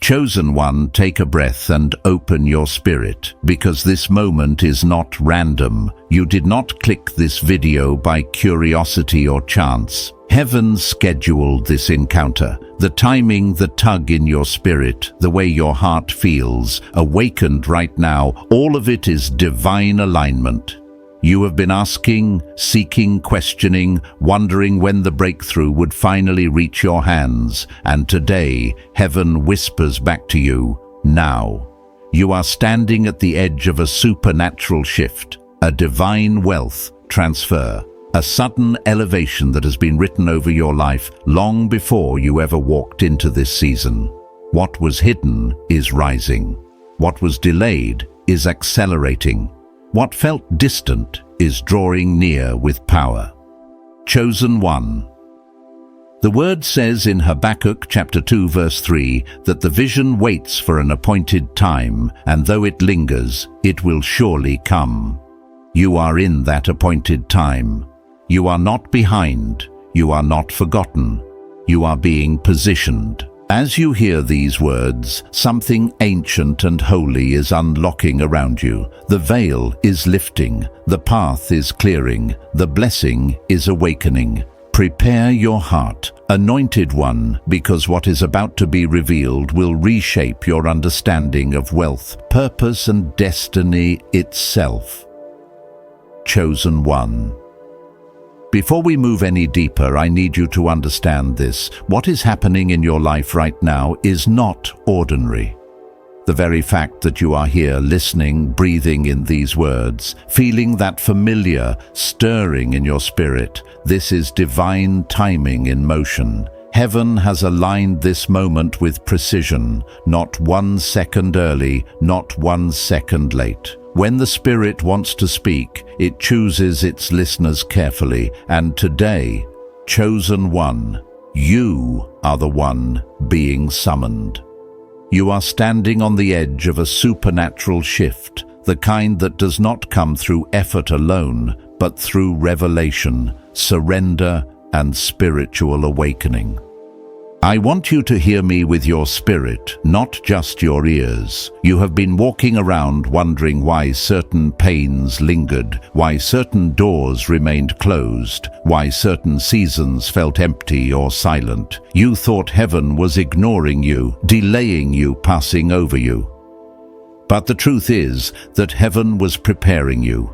Chosen one, take a breath and open your spirit, because this moment is not random. You did not click this video by curiosity or chance. Heaven scheduled this encounter. The timing, the tug in your spirit, the way your heart feels, awakened right now, all of it is divine alignment. You have been asking, seeking, questioning, wondering when the breakthrough would finally reach your hands, and today, heaven whispers back to you, now. You are standing at the edge of a supernatural shift, a divine wealth transfer, a sudden elevation that has been written over your life long before you ever walked into this season. What was hidden is rising. What was delayed is accelerating. What felt distant is drawing near with power. Chosen one. The word says in Habakkuk chapter 2 verse 3 that the vision waits for an appointed time, and though it lingers, it will surely come. You are in that appointed time. You are not behind. You are not forgotten. You are being positioned. As you hear these words, something ancient and holy is unlocking around you. The veil is lifting, the path is clearing, the blessing is awakening. Prepare your heart, anointed one, because what is about to be revealed will reshape your understanding of wealth, purpose, and destiny itself. Chosen one. Before we move any deeper, I need you to understand this. What is happening in your life right now is not ordinary. The very fact that you are here listening, breathing in these words, feeling that familiar stirring in your spirit, this is divine timing in motion. Heaven has aligned this moment with precision, not 1 second early, not 1 second late. When the Spirit wants to speak, it chooses its listeners carefully, and today, chosen one, you are the one being summoned. You are standing on the edge of a supernatural shift, the kind that does not come through effort alone, but through revelation, surrender, and spiritual awakening. I want you to hear me with your spirit, not just your ears. You have been walking around wondering why certain pains lingered, why certain doors remained closed, why certain seasons felt empty or silent. You thought heaven was ignoring you, delaying you, passing over you. But the truth is that heaven was preparing you.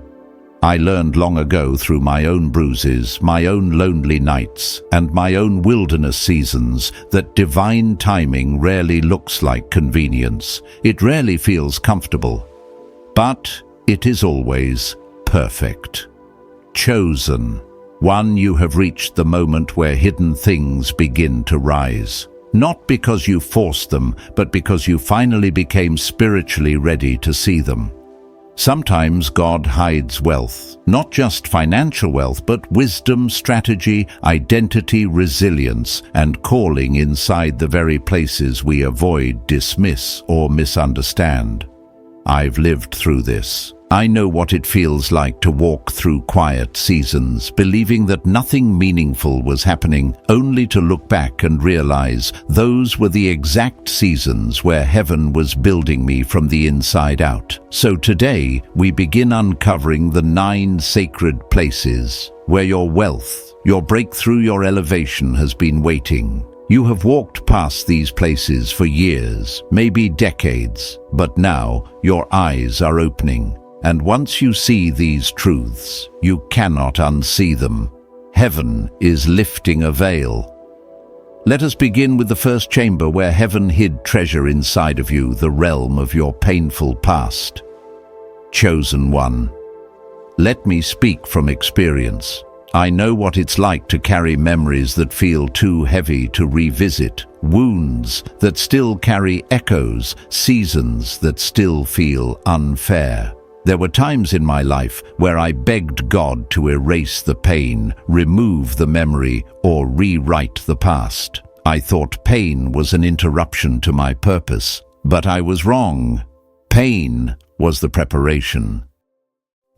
I learned long ago through my own bruises, my own lonely nights, and my own wilderness seasons that divine timing rarely looks like convenience. It rarely feels comfortable, but it is always perfect. Chosen. One, you have reached the moment where hidden things begin to rise. Not because you forced them, but because you finally became spiritually ready to see them. Sometimes God hides wealth, not just financial wealth, but wisdom, strategy, identity, resilience, and calling inside the very places we avoid, dismiss, or misunderstand. I've lived through this. I know what it feels like to walk through quiet seasons, believing that nothing meaningful was happening, only to look back and realize those were the exact seasons where heaven was building me from the inside out. So today, we begin uncovering the 9 sacred places where your wealth, your breakthrough, your elevation has been waiting. You have walked past these places for years, maybe decades, but now your eyes are opening. And once you see these truths, you cannot unsee them. Heaven is lifting a veil. Let us begin with the first chamber where heaven hid treasure inside of you, the realm of your painful past. Chosen one. Let me speak from experience. I know what it's like to carry memories that feel too heavy to revisit, wounds that still carry echoes, seasons that still feel unfair. There were times in my life where I begged God to erase the pain, remove the memory, or rewrite the past. I thought pain was an interruption to my purpose, but I was wrong. Pain was the preparation.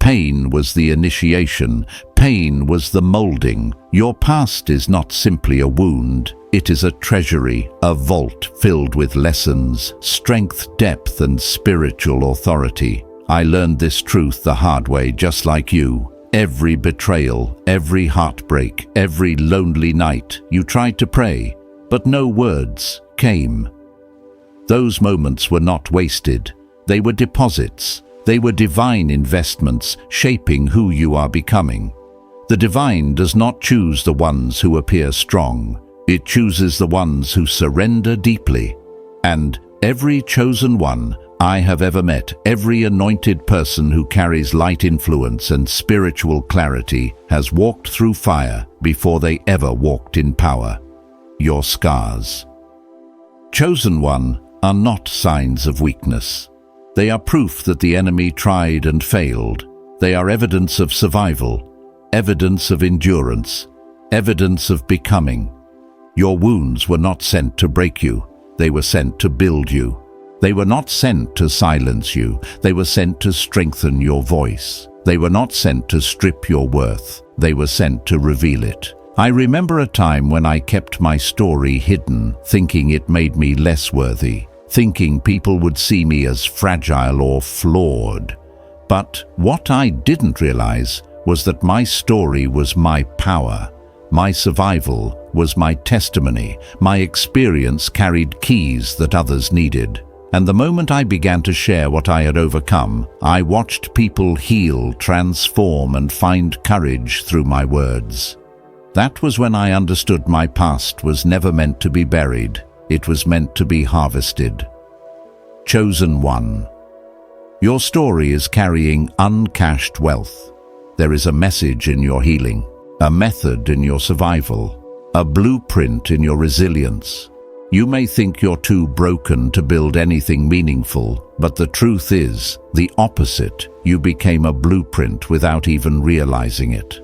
Pain was the initiation. Pain was the molding. Your past is not simply a wound. It is a treasury, a vault filled with lessons, strength, depth, and spiritual authority. I learned this truth the hard way, just like you. Every betrayal, every heartbreak, every lonely night, you tried to pray, but no words came. Those moments were not wasted. They were deposits. They were divine investments, shaping who you are becoming. The divine does not choose the ones who appear strong. It chooses the ones who surrender deeply. And every chosen one I have ever met, every anointed person who carries light influence and spiritual clarity, has walked through fire before they ever walked in power. Your scars. Chosen one are not signs of weakness. They are proof that the enemy tried and failed. They are evidence of survival, evidence of endurance, evidence of becoming. Your wounds were not sent to break you. They were sent to build you. They were not sent to silence you. They were sent to strengthen your voice. They were not sent to strip your worth. They were sent to reveal it. I remember a time when I kept my story hidden, thinking it made me less worthy, thinking people would see me as fragile or flawed. But what I didn't realize was that my story was my power. My survival was my testimony. My experience carried keys that others needed. And the moment I began to share what I had overcome, I watched people heal, transform, and find courage through my words. That was when I understood my past was never meant to be buried. It was meant to be harvested. Chosen one. Your story is carrying uncached wealth. There is a message in your healing, a method in your survival, a blueprint in your resilience. You may think you're too broken to build anything meaningful, but the truth is the opposite. You became a blueprint without even realizing it.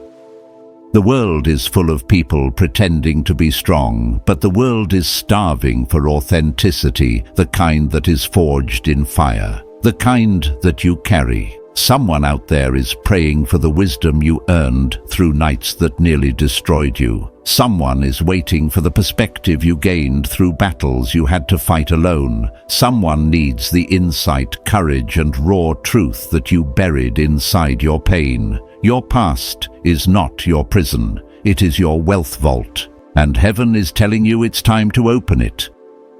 The world is full of people pretending to be strong, but the world is starving for authenticity, the kind that is forged in fire, the kind that you carry. Someone out there is praying for the wisdom you earned through nights that nearly destroyed you. Someone is waiting for the perspective you gained through battles you had to fight alone. Someone needs the insight, courage, and raw truth that you buried inside your pain. Your past is not your prison. It is your wealth vault, and heaven is telling you it's time to open it.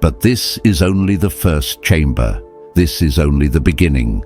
But this is only the first chamber. This is only the beginning.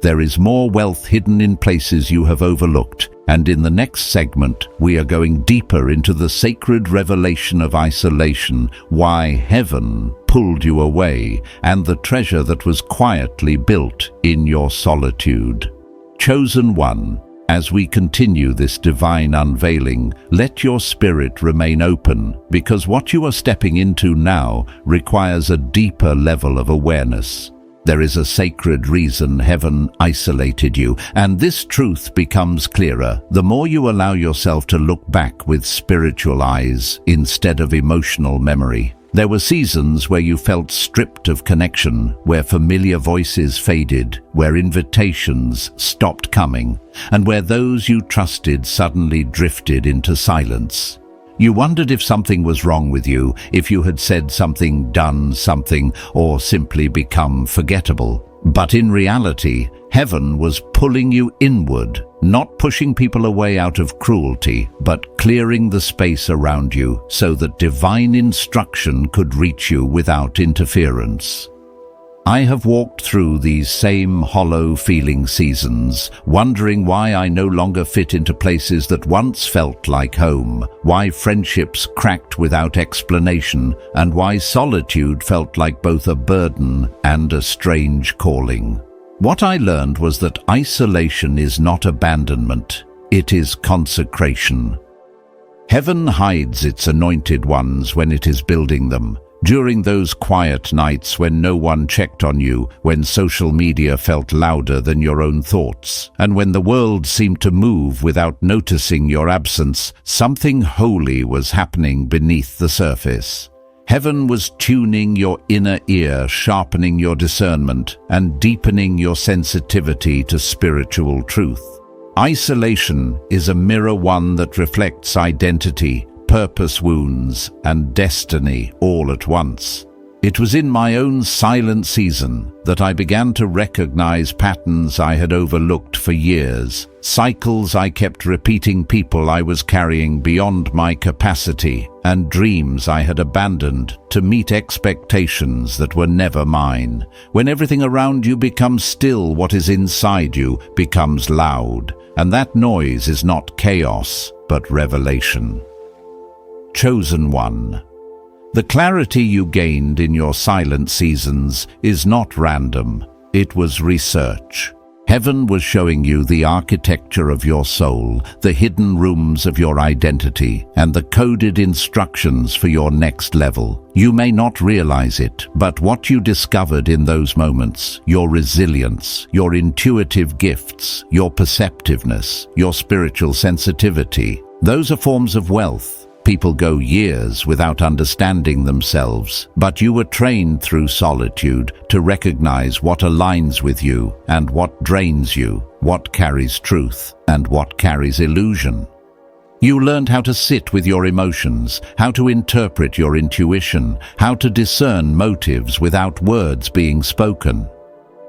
There is more wealth hidden in places you have overlooked, and in the next segment, we are going deeper into the sacred revelation of isolation, why heaven pulled you away, and the treasure that was quietly built in your solitude. Chosen one, as we continue this divine unveiling, let your spirit remain open, because what you are stepping into now requires a deeper level of awareness. There is a sacred reason heaven isolated you, and this truth becomes clearer the more you allow yourself to look back with spiritual eyes instead of emotional memory. There were seasons where you felt stripped of connection, where familiar voices faded, where invitations stopped coming, and where those you trusted suddenly drifted into silence. You wondered if something was wrong with you, if you had said something, done something, or simply become forgettable. But in reality, heaven was pulling you inward, not pushing people away out of cruelty, but clearing the space around you so that divine instruction could reach you without interference. I have walked through these same hollow feeling seasons, wondering why I no longer fit into places that once felt like home, why friendships cracked without explanation, and why solitude felt like both a burden and a strange calling. What I learned was that isolation is not abandonment, it is consecration. Heaven hides its anointed ones when it is building them. During those quiet nights when no one checked on you, when social media felt louder than your own thoughts, and when the world seemed to move without noticing your absence, something holy was happening beneath the surface. Heaven was tuning your inner ear, sharpening your discernment, and deepening your sensitivity to spiritual truth. Isolation is a mirror, one that reflects identity, purpose wounds, and destiny all at once. It was in my own silent season that I began to recognize patterns I had overlooked for years, cycles I kept repeating, people I was carrying beyond my capacity, and dreams I had abandoned to meet expectations that were never mine. When everything around you becomes still, what is inside you becomes loud, and that noise is not chaos, but revelation. Chosen one. The clarity you gained in your silent seasons is not random. It was research. Heaven was showing you the architecture of your soul, the hidden rooms of your identity, and the coded instructions for your next level. You may not realize it, but what you discovered in those moments, your resilience, your intuitive gifts, your perceptiveness, your spiritual sensitivity, those are forms of wealth. People go years without understanding themselves, but you were trained through solitude to recognize what aligns with you and what drains you, what carries truth and what carries illusion. You learned how to sit with your emotions, how to interpret your intuition, how to discern motives without words being spoken.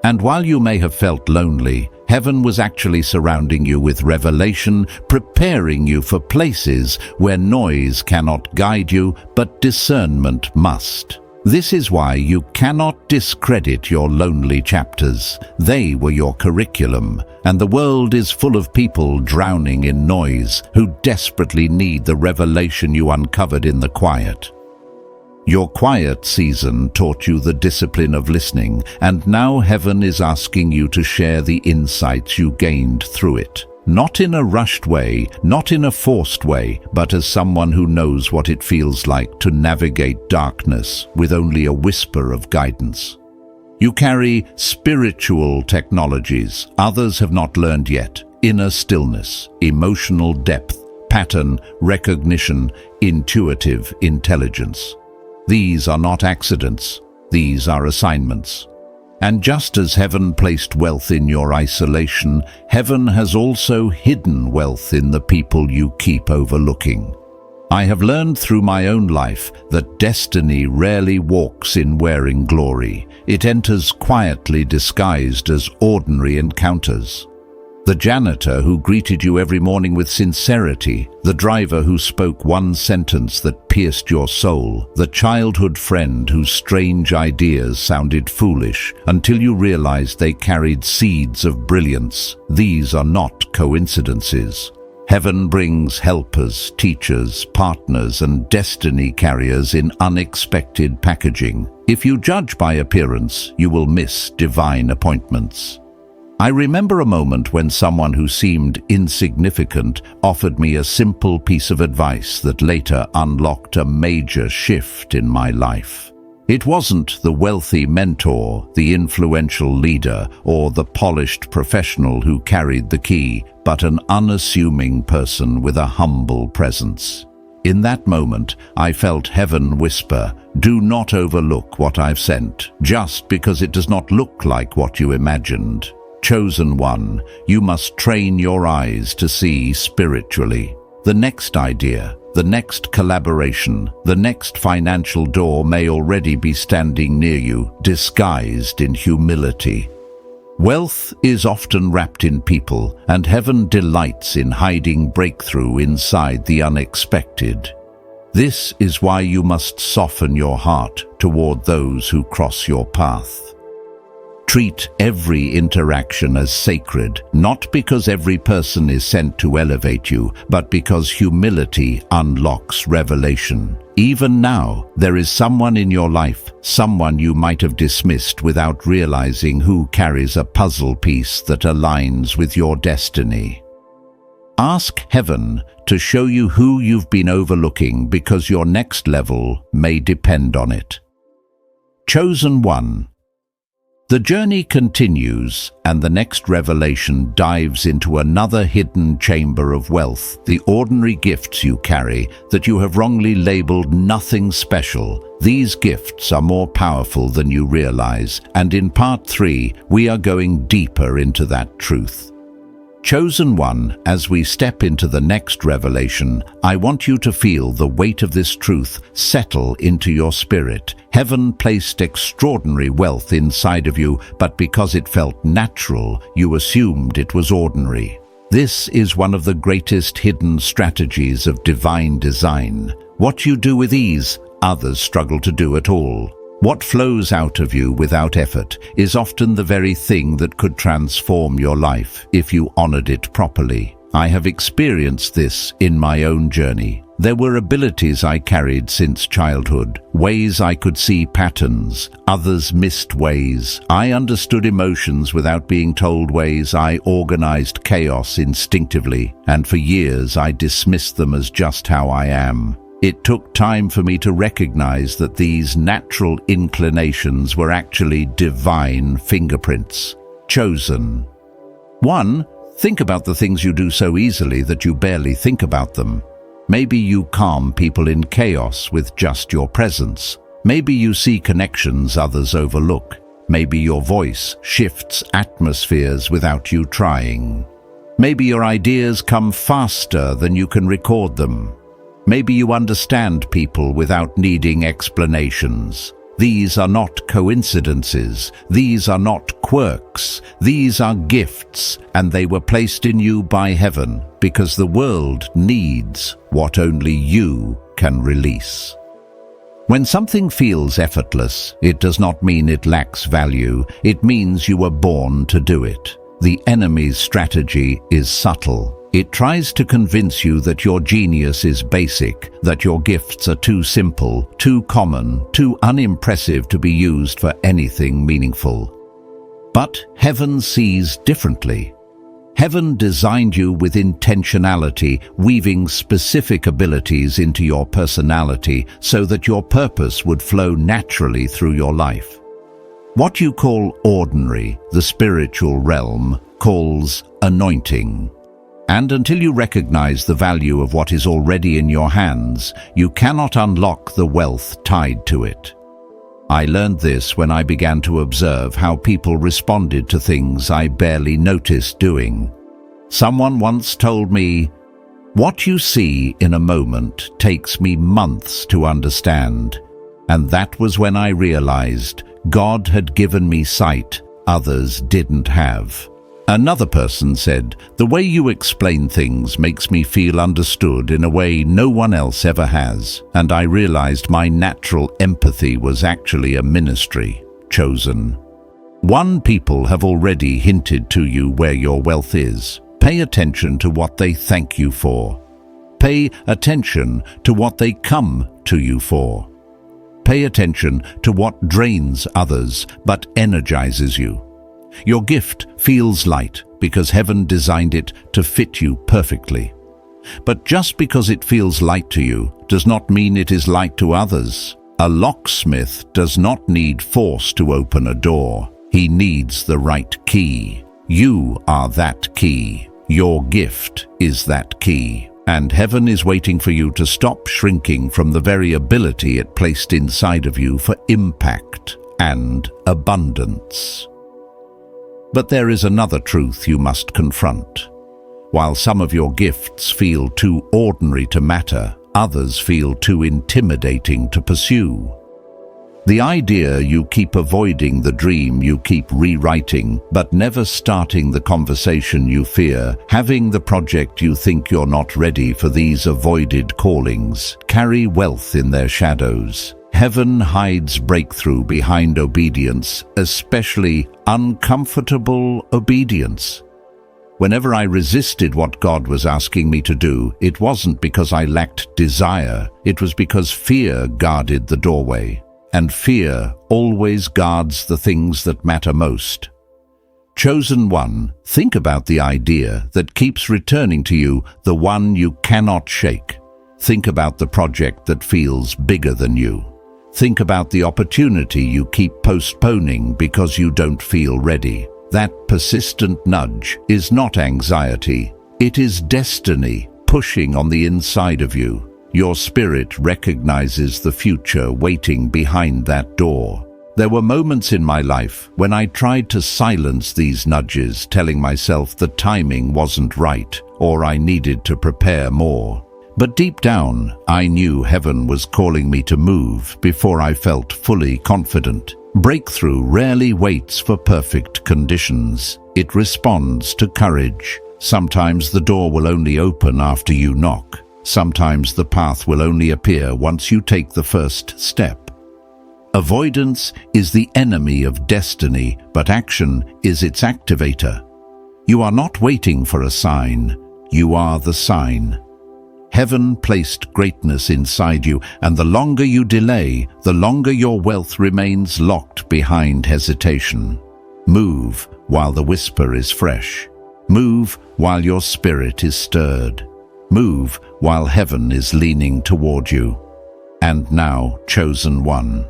And while you may have felt lonely, heaven was actually surrounding you with revelation, preparing you for places where noise cannot guide you, but discernment must. This is why you cannot discredit your lonely chapters. They were your curriculum, and the world is full of people drowning in noise who desperately need the revelation you uncovered in the quiet. Your quiet season taught you the discipline of listening, and now heaven is asking you to share the insights you gained through it. Not in a rushed way, not in a forced way, but as someone who knows what it feels like to navigate darkness with only a whisper of guidance. You carry spiritual technologies others have not learned yet: inner stillness, emotional depth, pattern recognition, intuitive intelligence. These are not accidents, these are assignments. And just as heaven placed wealth in your isolation, heaven has also hidden wealth in the people you keep overlooking. I have learned through my own life that destiny rarely walks in wearing glory. It enters quietly disguised as ordinary encounters. The janitor who greeted you every morning with sincerity, the driver who spoke one sentence that pierced your soul, the childhood friend whose strange ideas sounded foolish until you realized they carried seeds of brilliance. These are not coincidences. Heaven brings helpers, teachers, partners, and destiny carriers in unexpected packaging. If you judge by appearance, you will miss divine appointments. I remember a moment when someone who seemed insignificant offered me a simple piece of advice that later unlocked a major shift in my life. It wasn't the wealthy mentor, the influential leader, or the polished professional who carried the key, but an unassuming person with a humble presence. In that moment, I felt heaven whisper, "Do not overlook what I've sent, just because it does not look like what you imagined." Chosen one, you must train your eyes to see spiritually. The next idea, the next collaboration, the next financial door may already be standing near you, disguised in humility. Wealth is often wrapped in people, and heaven delights in hiding breakthrough inside the unexpected. This is why you must soften your heart toward those who cross your path. Treat every interaction as sacred, not because every person is sent to elevate you, but because humility unlocks revelation. Even now, there is someone in your life, someone you might have dismissed without realizing, who carries a puzzle piece that aligns with your destiny. Ask heaven to show you who you've been overlooking, because your next level may depend on it. Chosen one. The journey continues, and the next revelation dives into another hidden chamber of wealth, the ordinary gifts you carry that you have wrongly labeled nothing special. These gifts are more powerful than you realize, and in part 3, we are going deeper into that truth. Chosen one, as we step into the next revelation, I want you to feel the weight of this truth settle into your spirit. Heaven placed extraordinary wealth inside of you, but because it felt natural, you assumed it was ordinary. This is one of the greatest hidden strategies of divine design. What you do with ease, others struggle to do at all. What flows out of you without effort is often the very thing that could transform your life if you honored it properly. I have experienced this in my own journey. There were abilities I carried since childhood, ways I could see patterns, others missed ways. I understood emotions without being told ways. I organized chaos instinctively, and for years I dismissed them as just how I am. It took time for me to recognize that these natural inclinations were actually divine fingerprints. Chosen. 1. Think about the things you do so easily that you barely think about them. Maybe you calm people in chaos with just your presence. Maybe you see connections others overlook. Maybe your voice shifts atmospheres without you trying. Maybe your ideas come faster than you can record them. Maybe you understand people without needing explanations. These are not coincidences. These are not quirks. These are gifts, and they were placed in you by heaven because the world needs what only you can release. When something feels effortless, it does not mean it lacks value. It means you were born to do it. The enemy's strategy is subtle. It tries to convince you that your genius is basic, that your gifts are too simple, too common, too unimpressive to be used for anything meaningful. But heaven sees differently. Heaven designed you with intentionality, weaving specific abilities into your personality so that your purpose would flow naturally through your life. What you call ordinary, the spiritual realm calls anointing. And until you recognize the value of what is already in your hands, you cannot unlock the wealth tied to it. I learned this when I began to observe how people responded to things I barely noticed doing. Someone once told me, "What you see in a moment takes me months to understand." And that was when I realized God had given me sight others didn't have. Another person said, "The way you explain things makes me feel understood in a way no one else ever has." And I realized my natural empathy was actually a ministry. Chosen. 1. People have already hinted to you where your wealth is. Pay attention to what they thank you for. Pay attention to what they come to you for. Pay attention to what drains others but energizes you. Your gift feels light because heaven designed it to fit you perfectly. But just because it feels light to you does not mean it is light to others. A locksmith does not need force to open a door. He needs the right key. You are that key. Your gift is that key. And heaven is waiting for you to stop shrinking from the very ability it placed inside of you for impact and abundance. But there is another truth you must confront. While some of your gifts feel too ordinary to matter, others feel too intimidating to pursue. The idea you keep avoiding the dream you keep rewriting, but never starting the conversation you fear, having the project you think you're not ready for, these avoided callings carry wealth in their shadows. Heaven hides breakthrough behind obedience, especially uncomfortable obedience. Whenever I resisted what God was asking me to do, it wasn't because I lacked desire, it was because fear guarded the doorway. And fear always guards the things that matter most. Chosen one, think about the idea that keeps returning to you, the one you cannot shake. Think about the project that feels bigger than you. Think about the opportunity you keep postponing because you don't feel ready. That persistent nudge is not anxiety. It is destiny pushing on the inside of you. Your spirit recognizes the future waiting behind that door. There were moments in my life when I tried to silence these nudges, telling myself the timing wasn't right or I needed to prepare more. But deep down, I knew heaven was calling me to move before I felt fully confident. Breakthrough rarely waits for perfect conditions. It responds to courage. Sometimes the door will only open after you knock. Sometimes the path will only appear once you take the first step. Avoidance is the enemy of destiny, but action is its activator. You are not waiting for a sign. You are the sign. Heaven placed greatness inside you, and the longer you delay, the longer your wealth remains locked behind hesitation. Move while the whisper is fresh. Move while your spirit is stirred. Move while heaven is leaning toward you. And now, chosen one,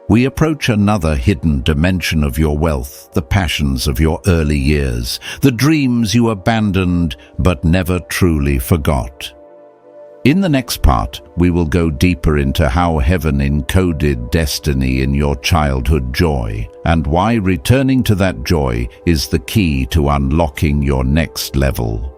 we approach another hidden dimension of your wealth, the passions of your early years, the dreams you abandoned but never truly forgot. In the next part, we will go deeper into how heaven encoded destiny in your childhood joy, and why returning to that joy is the key to unlocking your next level.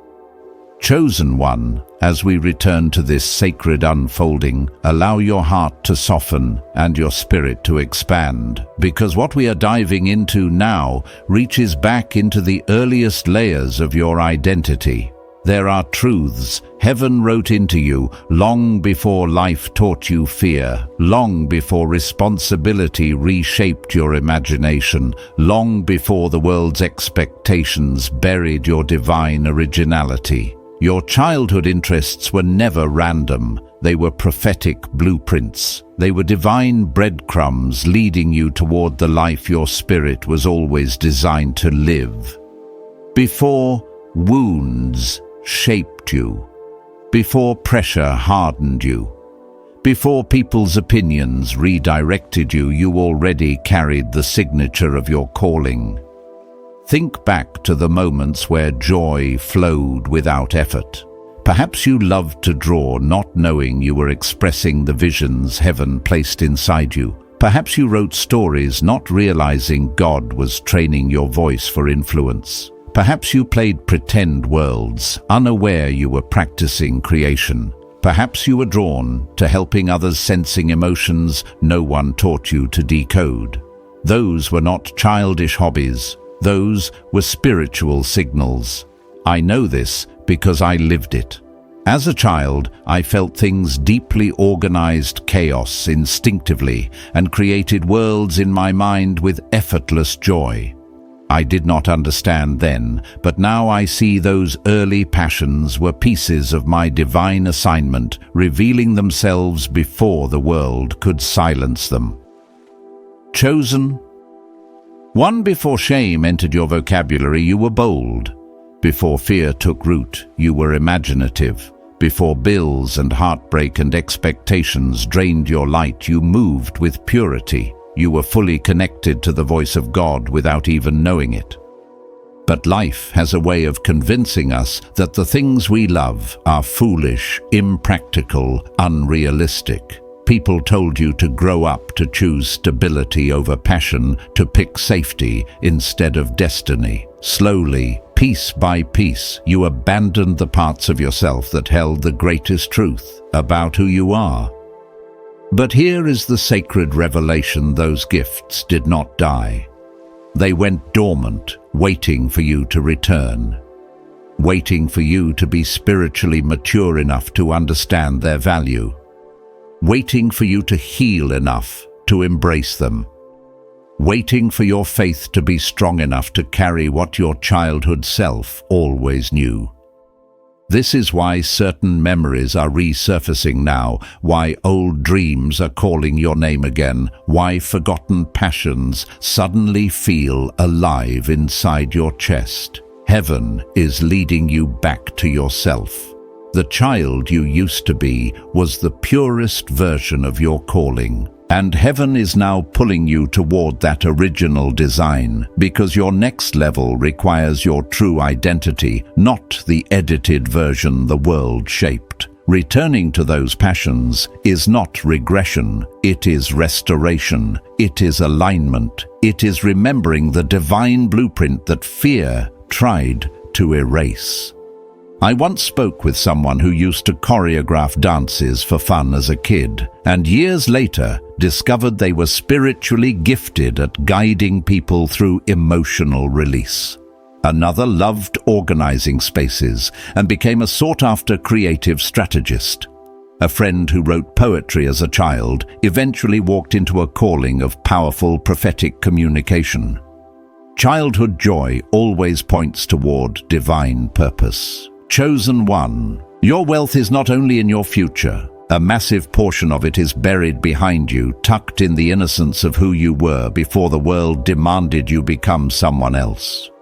Chosen one, as we return to this sacred unfolding, allow your heart to soften and your spirit to expand, because what we are diving into now reaches back into the earliest layers of your identity. There are truths heaven wrote into you long before life taught you fear, long before responsibility reshaped your imagination, long before the world's expectations buried your divine originality. Your childhood interests were never random. They were prophetic blueprints. They were divine breadcrumbs leading you toward the life your spirit was always designed to live. Before wounds shaped you, before pressure hardened you, before people's opinions redirected you, you already carried the signature of your calling. Think back to the moments where joy flowed without effort. Perhaps you loved to draw, not knowing you were expressing the visions heaven placed inside you. Perhaps you wrote stories, not realizing God was training your voice for influence. Perhaps you played pretend worlds, unaware you were practicing creation. Perhaps you were drawn to helping others, sensing emotions no one taught you to decode. Those were not childish hobbies. Those were spiritual signals. I know this because I lived it. As a child, I felt things deeply organized chaos instinctively and created worlds in my mind with effortless joy. I did not understand then, but now I see those early passions were pieces of my divine assignment, revealing themselves before the world could silence them. Chosen one, before shame entered your vocabulary, you were bold. Before fear took root, you were imaginative. Before bills and heartbreak and expectations drained your light, you moved with purity. You were fully connected to the voice of God without even knowing it. But life has a way of convincing us that the things we love are foolish, impractical, unrealistic. People told you to grow up, to choose stability over passion, to pick safety instead of destiny. Slowly, piece by piece, you abandoned the parts of yourself that held the greatest truth about who you are. But here is the sacred revelation: those gifts did not die. They went dormant, waiting for you to return, waiting for you to be spiritually mature enough to understand their value, waiting for you to heal enough to embrace them, waiting for your faith to be strong enough to carry what your childhood self always knew. This is why certain memories are resurfacing now, why old dreams are calling your name again, why forgotten passions suddenly feel alive inside your chest. Heaven is leading you back to yourself. The child you used to be was the purest version of your calling. And heaven is now pulling you toward that original design, because your next level requires your true identity, not the edited version the world shaped. Returning to those passions is not regression, it is restoration, it is alignment, it is remembering the divine blueprint that fear tried to erase. I once spoke with someone who used to choreograph dances for fun as a kid, and years later discovered they were spiritually gifted at guiding people through emotional release. Another loved organizing spaces and became a sought-after creative strategist. A friend who wrote poetry as a child eventually walked into a calling of powerful prophetic communication. Childhood joy always points toward divine purpose. Chosen one, your wealth is not only in your future. A massive portion of it is buried behind you, tucked in the innocence of who you were before the world demanded you become someone else.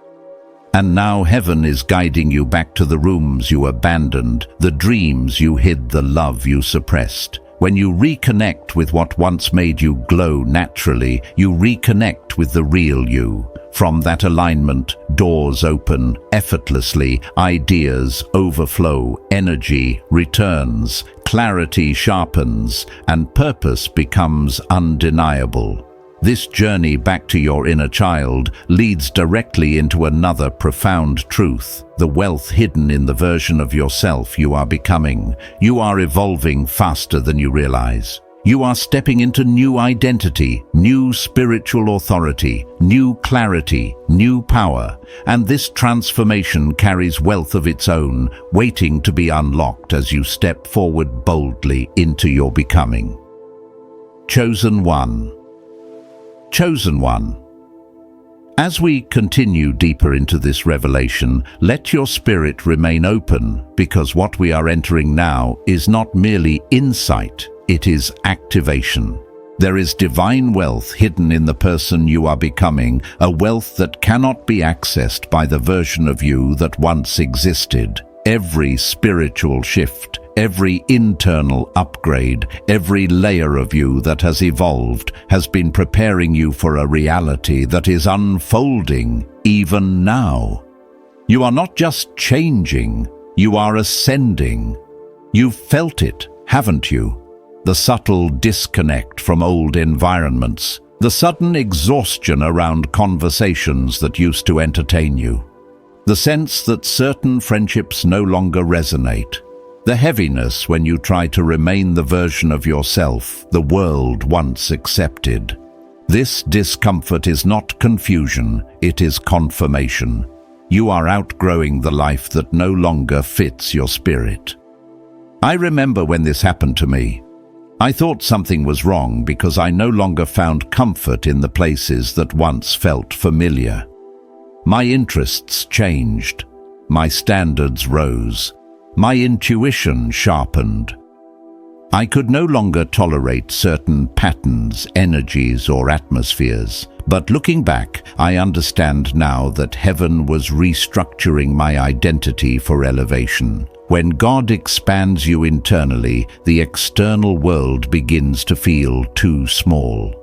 And now heaven is guiding you back to the rooms you abandoned, the dreams you hid, the love you suppressed. When you reconnect with what once made you glow naturally, you reconnect with the real you. From that alignment, doors open effortlessly, ideas overflow, energy returns, clarity sharpens, and purpose becomes undeniable. This journey back to your inner child leads directly into another profound truth: the wealth hidden in the version of yourself you are becoming. You are evolving faster than you realize. You are stepping into new identity, new spiritual authority, new clarity, new power, and this transformation carries wealth of its own, waiting to be unlocked as you step forward boldly into your becoming. Chosen one. Chosen one. As we continue deeper into this revelation, let your spirit remain open, because what we are entering now is not merely insight, it is activation. There is divine wealth hidden in the person you are becoming, a wealth that cannot be accessed by the version of you that once existed. Every spiritual shift, every internal upgrade, every layer of you that has evolved has been preparing you for a reality that is unfolding even now. You are not just changing, you are ascending. You've felt it, haven't you? The subtle disconnect from old environments, the sudden exhaustion around conversations that used to entertain you, the sense that certain friendships no longer resonate, the heaviness when you try to remain the version of yourself the world once accepted. This discomfort is not confusion, it is confirmation. You are outgrowing the life that no longer fits your spirit. I remember when this happened to me. I thought something was wrong because I no longer found comfort in the places that once felt familiar. My interests changed. My standards rose. My intuition sharpened. I could no longer tolerate certain patterns, energies, or atmospheres. But looking back, I understand now that heaven was restructuring my identity for elevation. When God expands you internally, the external world begins to feel too small.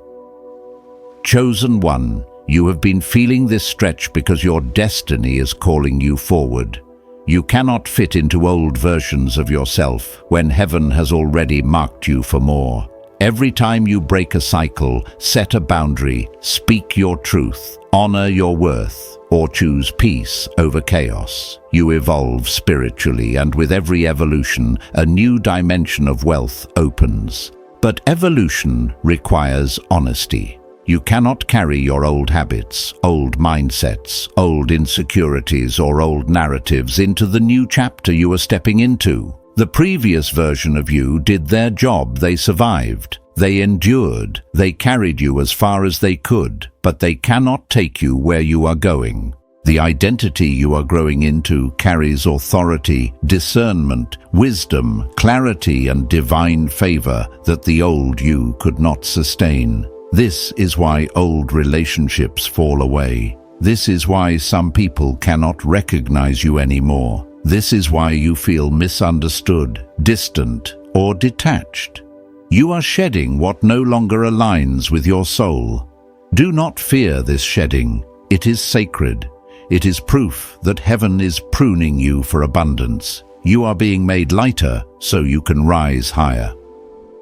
Chosen one, you have been feeling this stretch because your destiny is calling you forward. You cannot fit into old versions of yourself when heaven has already marked you for more. Every time you break a cycle, set a boundary, speak your truth, honor your worth, or choose peace over chaos, you evolve spiritually, and with every evolution, a new dimension of wealth opens. But evolution requires honesty. You cannot carry your old habits, old mindsets, old insecurities, or old narratives into the new chapter you are stepping into. The previous version of you did their job, they survived. They endured, they carried you as far as they could, but they cannot take you where you are going. The identity you are growing into carries authority, discernment, wisdom, clarity, and divine favor that the old you could not sustain. This is why old relationships fall away. This is why some people cannot recognize you anymore. This is why you feel misunderstood, distant, or detached. You are shedding what no longer aligns with your soul. Do not fear this shedding. It is sacred. It is proof that heaven is pruning you for abundance. You are being made lighter so you can rise higher.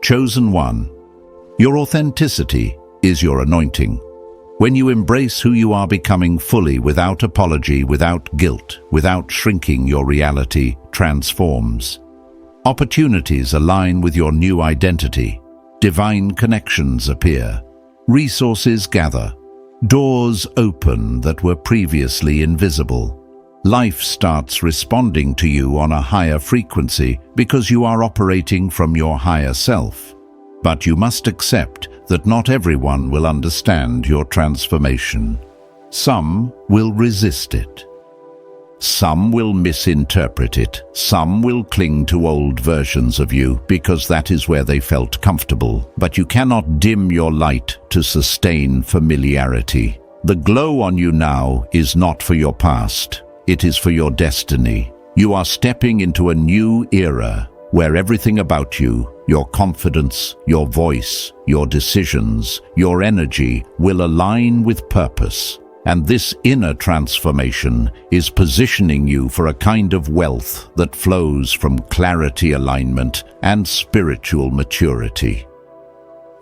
Chosen one. Your authenticity is your anointing. When you embrace who you are becoming fully, without apology, without guilt, without shrinking, your reality transforms. Opportunities align with your new identity. Divine connections appear. Resources gather. Doors open that were previously invisible. Life starts responding to you on a higher frequency because you are operating from your higher self. But you must accept that not everyone will understand your transformation. Some will resist it. Some will misinterpret it. Some will cling to old versions of you because that is where they felt comfortable. But you cannot dim your light to sustain familiarity. The glow on you now is not for your past. It is for your destiny. You are stepping into a new era where everything about you, your confidence, your voice, your decisions, your energy will align with purpose. And this inner transformation is positioning you for a kind of wealth that flows from clarity, alignment, and spiritual maturity.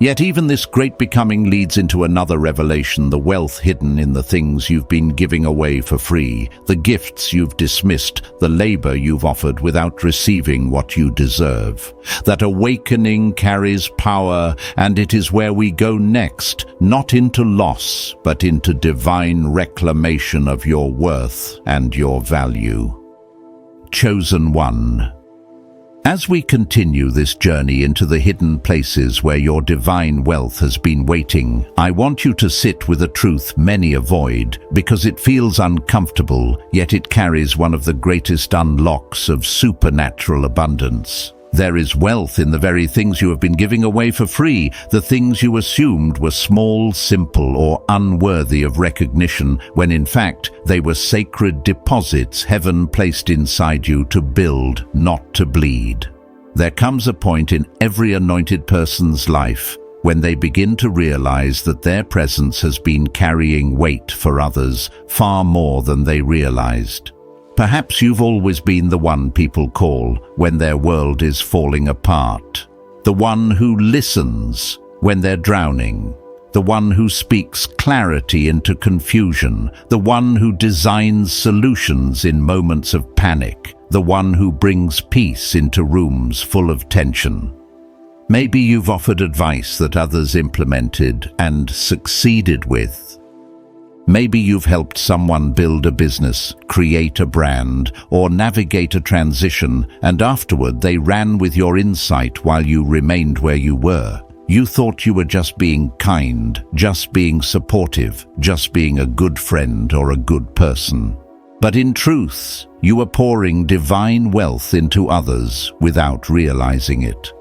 Yet even this great becoming leads into another revelation: the wealth hidden in the things you've been giving away for free, the gifts you've dismissed, the labor you've offered without receiving what you deserve. That awakening carries power, and it is where we go next, not into loss, but into divine reclamation of your worth and your value. Chosen one. As we continue this journey into the hidden places where your divine wealth has been waiting, I want you to sit with a truth many avoid because it feels uncomfortable, yet it carries one of the greatest unlocks of supernatural abundance. There is wealth in the very things you have been giving away for free, the things you assumed were small, simple, or unworthy of recognition, when in fact they were sacred deposits heaven placed inside you to build, not to bleed. There comes a point in every anointed person's life when they begin to realize that their presence has been carrying weight for others far more than they realized. Perhaps you've always been the one people call when their world is falling apart. The one who listens when they're drowning. The one who speaks clarity into confusion. The one who designs solutions in moments of panic. The one who brings peace into rooms full of tension. Maybe you've offered advice that others implemented and succeeded with. Maybe you've helped someone build a business, create a brand, or navigate a transition, and afterward they ran with your insight while you remained where you were. You thought you were just being kind, just being supportive, just being a good friend or a good person. But in truth, you were pouring divine wealth into others without realizing it.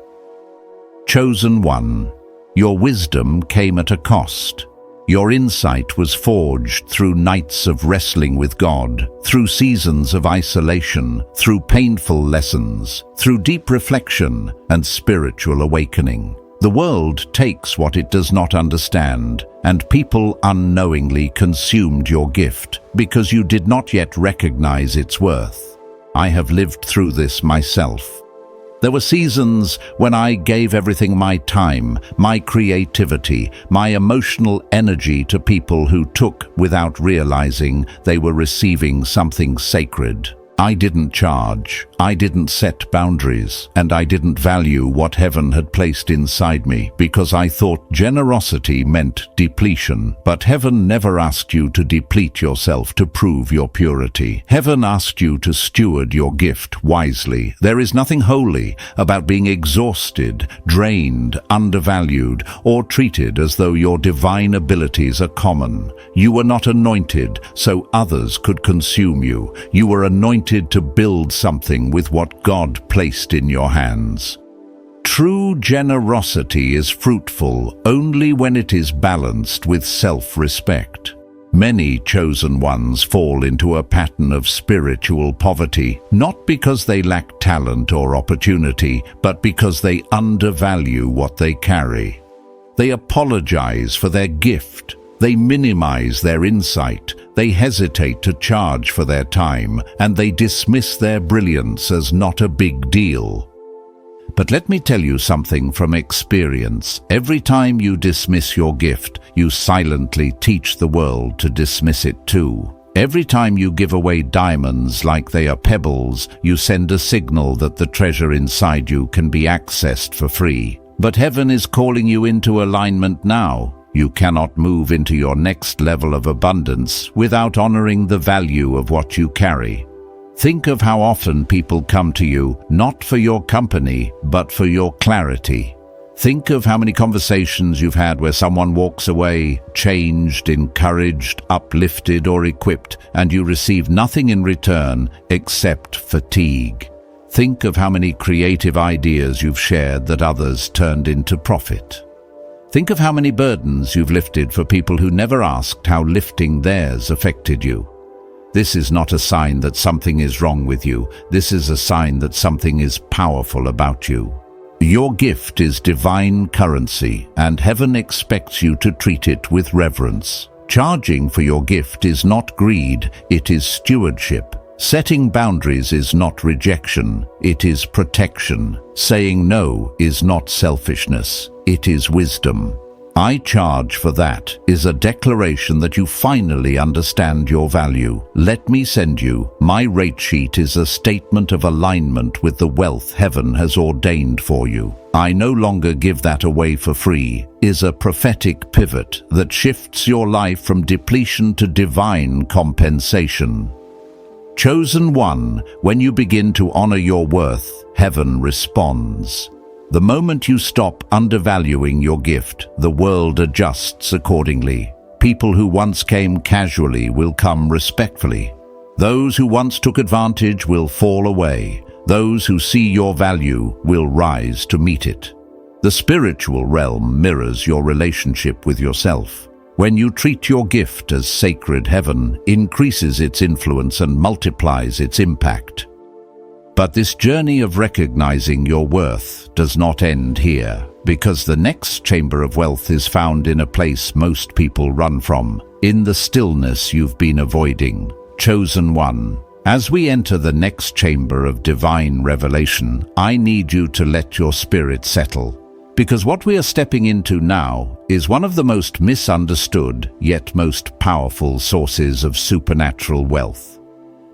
Chosen one, your wisdom came at a cost. Your insight was forged through nights of wrestling with God, through seasons of isolation, through painful lessons, through deep reflection and spiritual awakening. The world takes what it does not understand, and people unknowingly consumed your gift because you did not yet recognize its worth. I have lived through this myself. There were seasons when I gave everything: my time, my creativity, my emotional energy to people who took without realizing they were receiving something sacred. I didn't charge, I didn't set boundaries, and I didn't value what heaven had placed inside me because I thought generosity meant depletion. But heaven never asked you to deplete yourself to prove your purity. Heaven asked you to steward your gift wisely. There is nothing holy about being exhausted, drained, undervalued, or treated as though your divine abilities are common. You were not anointed so others could consume you. You were anointed to build something with what God placed in your hands. True generosity is fruitful only when it is balanced with self-respect. Many chosen ones fall into a pattern of spiritual poverty, not because they lack talent or opportunity, but because they undervalue what they carry. They apologize for their gift, They minimize their insight, they hesitate to charge for their time, and they dismiss their brilliance as not a big deal. But let me tell you something from experience. Every time you dismiss your gift, you silently teach the world to dismiss it too. Every time you give away diamonds like they are pebbles, you send a signal that the treasure inside you can be accessed for free. But heaven is calling you into alignment now. You cannot move into your next level of abundance without honoring the value of what you carry. Think of how often people come to you, not for your company, but for your clarity. Think of how many conversations you've had where someone walks away, changed, encouraged, uplifted, or equipped, and you receive nothing in return except fatigue. Think of how many creative ideas you've shared that others turned into profit. Think of how many burdens you've lifted for people who never asked how lifting theirs affected you. This is not a sign that something is wrong with you. This is a sign that something is powerful about you. Your gift is divine currency, and heaven expects you to treat it with reverence. Charging for your gift is not greed, it is stewardship. Setting boundaries is not rejection, it is protection. Saying no is not selfishness, it is wisdom. I charge for that is a declaration that you finally understand your value. Let me send you. My rate sheet is a statement of alignment with the wealth heaven has ordained for you. I no longer give that away for free is a prophetic pivot that shifts your life from depletion to divine compensation. Chosen one, when you begin to honor your worth, heaven responds. The moment you stop undervaluing your gift, the world adjusts accordingly. People who once came casually will come respectfully. Those who once took advantage will fall away. Those who see your value will rise to meet it. The spiritual realm mirrors your relationship with yourself. When you treat your gift as sacred, heaven increases its influence and multiplies its impact. But this journey of recognizing your worth does not end here, because the next chamber of wealth is found in a place most people run from, in the stillness you've been avoiding. Chosen one, as we enter the next chamber of divine revelation, I need you to let your spirit settle. Because what we are stepping into now is one of the most misunderstood yet most powerful sources of supernatural wealth.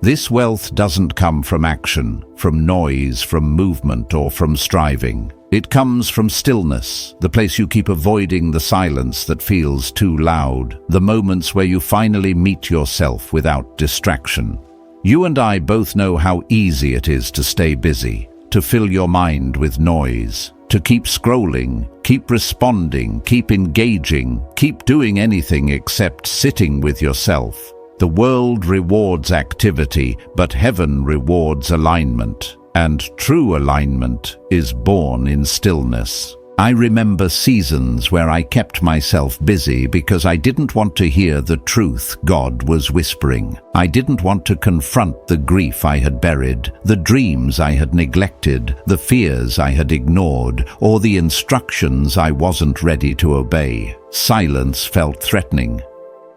This wealth doesn't come from action, from noise, from movement, or from striving. It comes from stillness, the place you keep avoiding, the silence that feels too loud, the moments where you finally meet yourself without distraction. You and I both know how easy it is to stay busy, to fill your mind with noise, to keep scrolling, keep responding, keep engaging, keep doing anything except sitting with yourself. The world rewards activity, but heaven rewards alignment, and true alignment is born in stillness. I remember seasons where I kept myself busy because I didn't want to hear the truth God was whispering. I didn't want to confront the grief I had buried, the dreams I had neglected, the fears I had ignored, or the instructions I wasn't ready to obey. Silence felt threatening.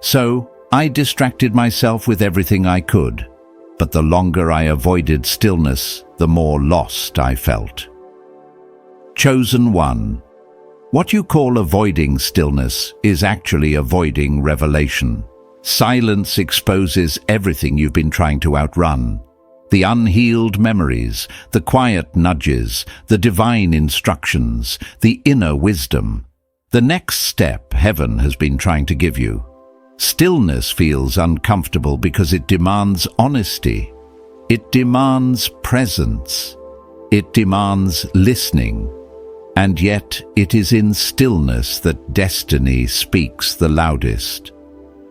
So I distracted myself with everything I could. But the longer I avoided stillness, the more lost I felt. Chosen one. What you call avoiding stillness is actually avoiding revelation. Silence exposes everything you've been trying to outrun. The unhealed memories, the quiet nudges, the divine instructions, the inner wisdom. The next step heaven has been trying to give you. Stillness feels uncomfortable because it demands honesty. It demands presence. It demands listening. And yet it is in stillness that destiny speaks the loudest.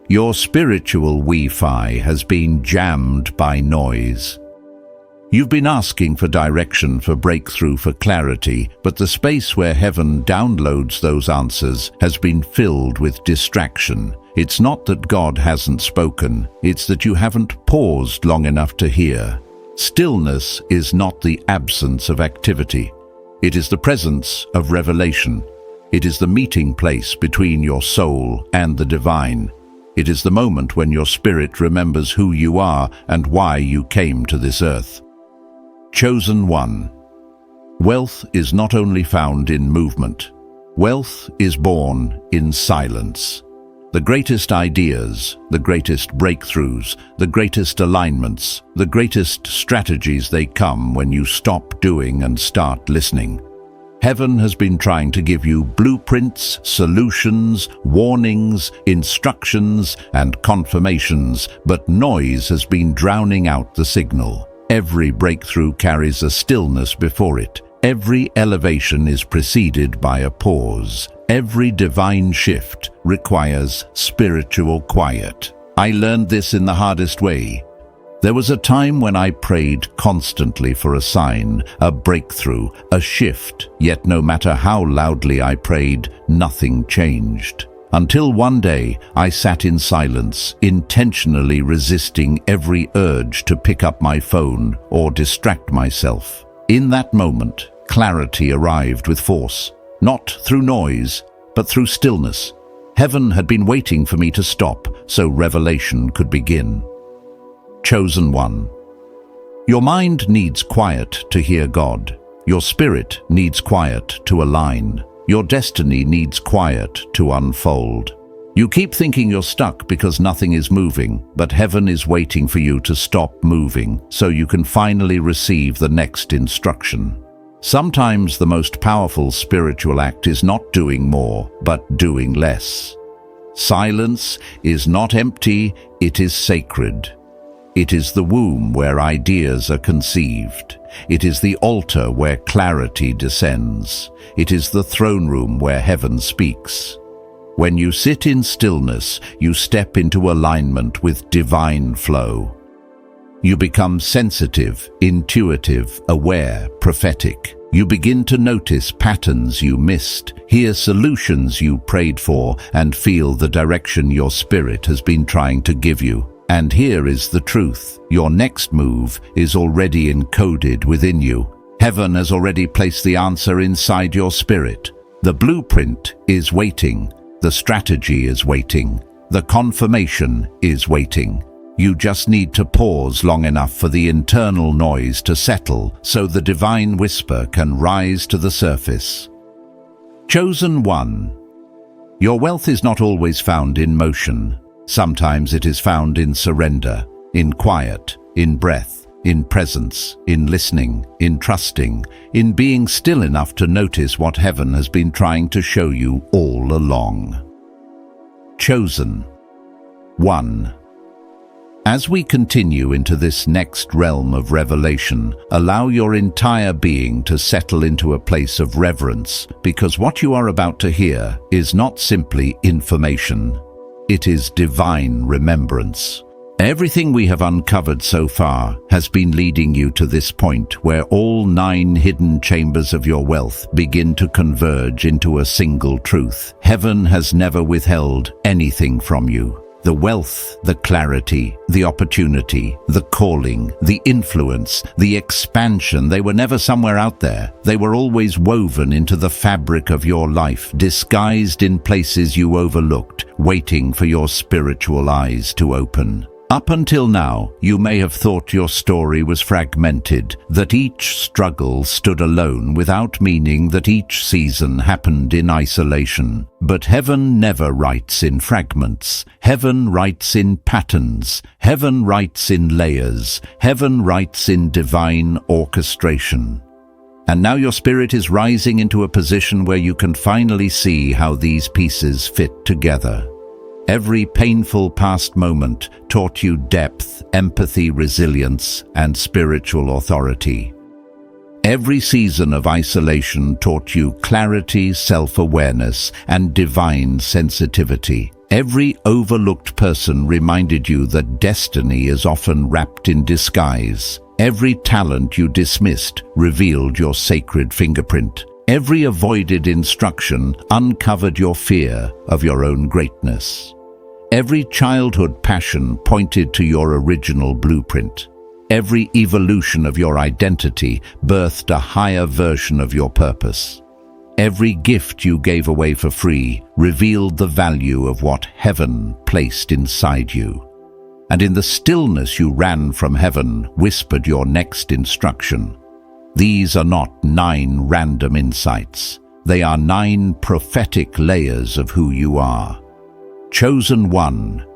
Your spiritual Wi-Fi has been jammed by noise. You've been asking for direction, for breakthrough, for clarity, but the space where heaven downloads those answers has been filled with distraction. It's not that God hasn't spoken, it's that you haven't paused long enough to hear. Stillness is not the absence of activity. It is the presence of revelation. It is the meeting place between your soul and the divine. It is the moment when your spirit remembers who you are and why you came to this earth. Chosen one. Wealth is not only found in movement. Wealth is born in silence. The greatest ideas, the greatest breakthroughs, the greatest alignments, the greatest strategies, they come when you stop doing and start listening. Heaven has been trying to give you blueprints, solutions, warnings, instructions, and confirmations, but noise has been drowning out the signal. Every breakthrough carries a stillness before it. Every elevation is preceded by a pause. Every divine shift requires spiritual quiet. I learned this in the hardest way. There was a time when I prayed constantly for a sign, a breakthrough, a shift, yet no matter how loudly I prayed, nothing changed. Until one day, I sat in silence, intentionally resisting every urge to pick up my phone or distract myself. In that moment, clarity arrived with force. Not through noise, but through stillness. Heaven had been waiting for me to stop so revelation could begin. Chosen one. Your mind needs quiet to hear God. Your spirit needs quiet to align. Your destiny needs quiet to unfold. You keep thinking you're stuck because nothing is moving, but heaven is waiting for you to stop moving so you can finally receive the next instruction. Sometimes the most powerful spiritual act is not doing more, but doing less. Silence is not empty, it is sacred. It is the womb where ideas are conceived. It is the altar where clarity descends. It is the throne room where heaven speaks. When you sit in stillness, you step into alignment with divine flow. You become sensitive, intuitive, aware, prophetic. You begin to notice patterns you missed, hear solutions you prayed for, and feel the direction your spirit has been trying to give you. And here is the truth. Your next move is already encoded within you. Heaven has already placed the answer inside your spirit. The blueprint is waiting. The strategy is waiting. The confirmation is waiting. You just need to pause long enough for the internal noise to settle so the divine whisper can rise to the surface. Chosen one. Your wealth is not always found in motion. Sometimes it is found in surrender, in quiet, in breath, in presence, in listening, in trusting, in being still enough to notice what heaven has been trying to show you all along. Chosen one. As we continue into this next realm of revelation, allow your entire being to settle into a place of reverence, because what you are about to hear is not simply information. It is divine remembrance. Everything we have uncovered so far has been leading you to this point where all 9 hidden chambers of your wealth begin to converge into a single truth. Heaven has never withheld anything from you. The wealth, the clarity, the opportunity, the calling, the influence, the expansion, they were never somewhere out there. They were always woven into the fabric of your life, disguised in places you overlooked, waiting for your spiritual eyes to open. Up until now, you may have thought your story was fragmented, that each struggle stood alone without meaning, that each season happened in isolation. But heaven never writes in fragments. Heaven writes in patterns. Heaven writes in layers. Heaven writes in divine orchestration. And now your spirit is rising into a position where you can finally see how these pieces fit together. Every painful past moment taught you depth, empathy, resilience, and spiritual authority. Every season of isolation taught you clarity, self-awareness, and divine sensitivity. Every overlooked person reminded you that destiny is often wrapped in disguise. Every talent you dismissed revealed your sacred fingerprint. Every avoided instruction uncovered your fear of your own greatness. Every childhood passion pointed to your original blueprint. Every evolution of your identity birthed a higher version of your purpose. Every gift you gave away for free revealed the value of what heaven placed inside you. And in the stillness you ran from heaven, whispered your next instruction. These are not 9 random insights. They are 9 prophetic layers of who you are. Chosen one.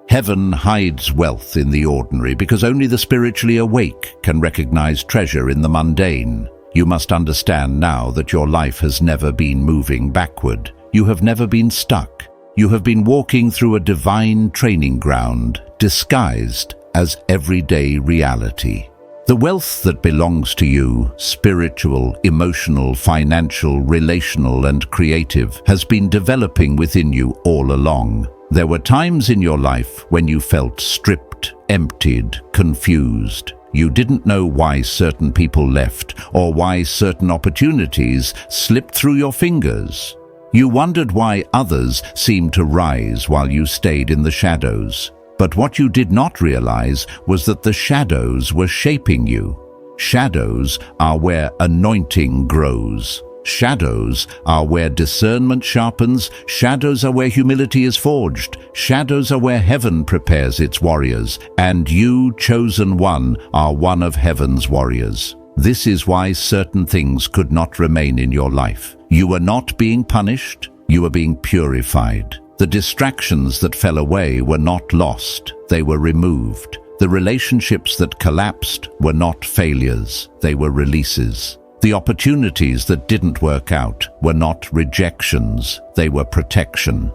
Heaven hides wealth in the ordinary because only the spiritually awake can recognize treasure in the mundane. You must understand now that your life has never been moving backward. You have never been stuck. You have been walking through a divine training ground, disguised as everyday reality. The wealth that belongs to you, spiritual, emotional, financial, relational, and creative, has been developing within you all along. There were times in your life when you felt stripped, emptied, confused. You didn't know why certain people left or why certain opportunities slipped through your fingers. You wondered why others seemed to rise while you stayed in the shadows. But what you did not realize was that the shadows were shaping you. Shadows are where anointing grows. Shadows are where discernment sharpens. Shadows are where humility is forged. Shadows are where heaven prepares its warriors. And you, chosen one, are one of heaven's warriors. This is why certain things could not remain in your life. You were not being punished. You were being purified. The distractions that fell away were not lost. They were removed. The relationships that collapsed were not failures. They were releases. The opportunities that didn't work out were not rejections, they were protection.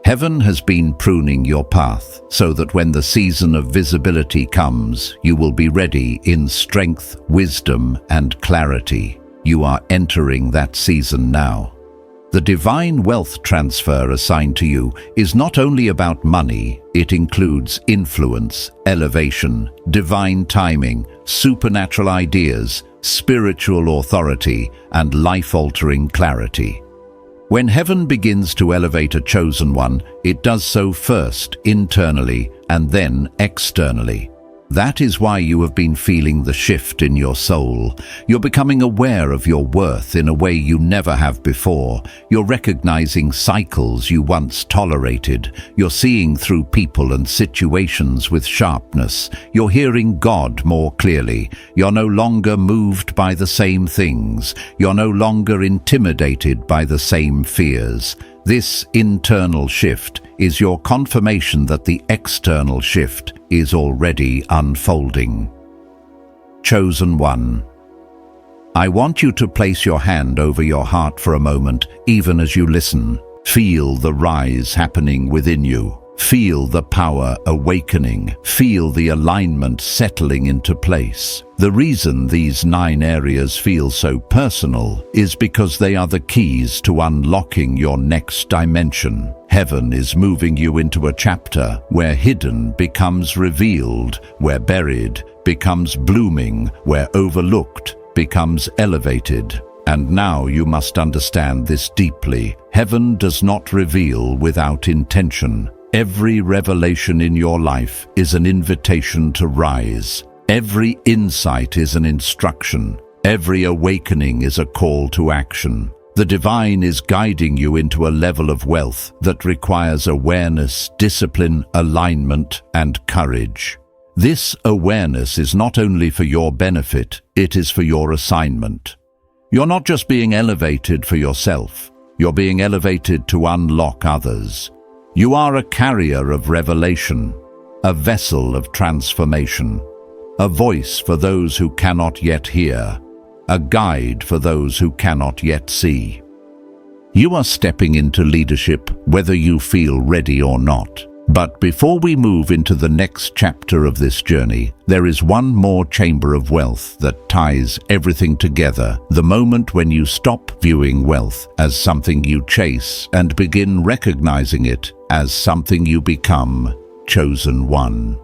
Heaven has been pruning your path so that when the season of visibility comes, you will be ready in strength, wisdom, and clarity. You are entering that season now. The divine wealth transfer assigned to you is not only about money, it includes influence, elevation, divine timing, supernatural ideas, spiritual authority, and life-altering clarity. When heaven begins to elevate a chosen one, it does so first internally and then externally. That is why you have been feeling the shift in your soul. You're becoming aware of your worth in a way you never have before. You're recognizing cycles you once tolerated. You're seeing through people and situations with sharpness. You're hearing God more clearly. You're no longer moved by the same things. You're no longer intimidated by the same fears. This internal shift is your confirmation that the external shift is already unfolding. Chosen one. I want you to place your hand over your heart for a moment, even as you listen. Feel the rise happening within you. Feel the power awakening. Feel the alignment settling into place. The reason these 9 areas feel so personal is because they are the keys to unlocking your next dimension. Heaven is moving you into a chapter where hidden becomes revealed, where buried becomes blooming, where overlooked becomes elevated. And now you must understand this deeply. Heaven does not reveal without intention. Every revelation in your life is an invitation to rise. Every insight is an instruction. Every awakening is a call to action. The divine is guiding you into a level of wealth that requires awareness, discipline, alignment, and courage. This awareness is not only for your benefit, it is for your assignment. You're not just being elevated for yourself. You're being elevated to unlock others. You are a carrier of revelation, a vessel of transformation, a voice for those who cannot yet hear, a guide for those who cannot yet see. You are stepping into leadership whether you feel ready or not. But before we move into the next chapter of this journey, there is one more chamber of wealth that ties everything together. The moment when you stop viewing wealth as something you chase and begin recognizing it as something you become, chosen one.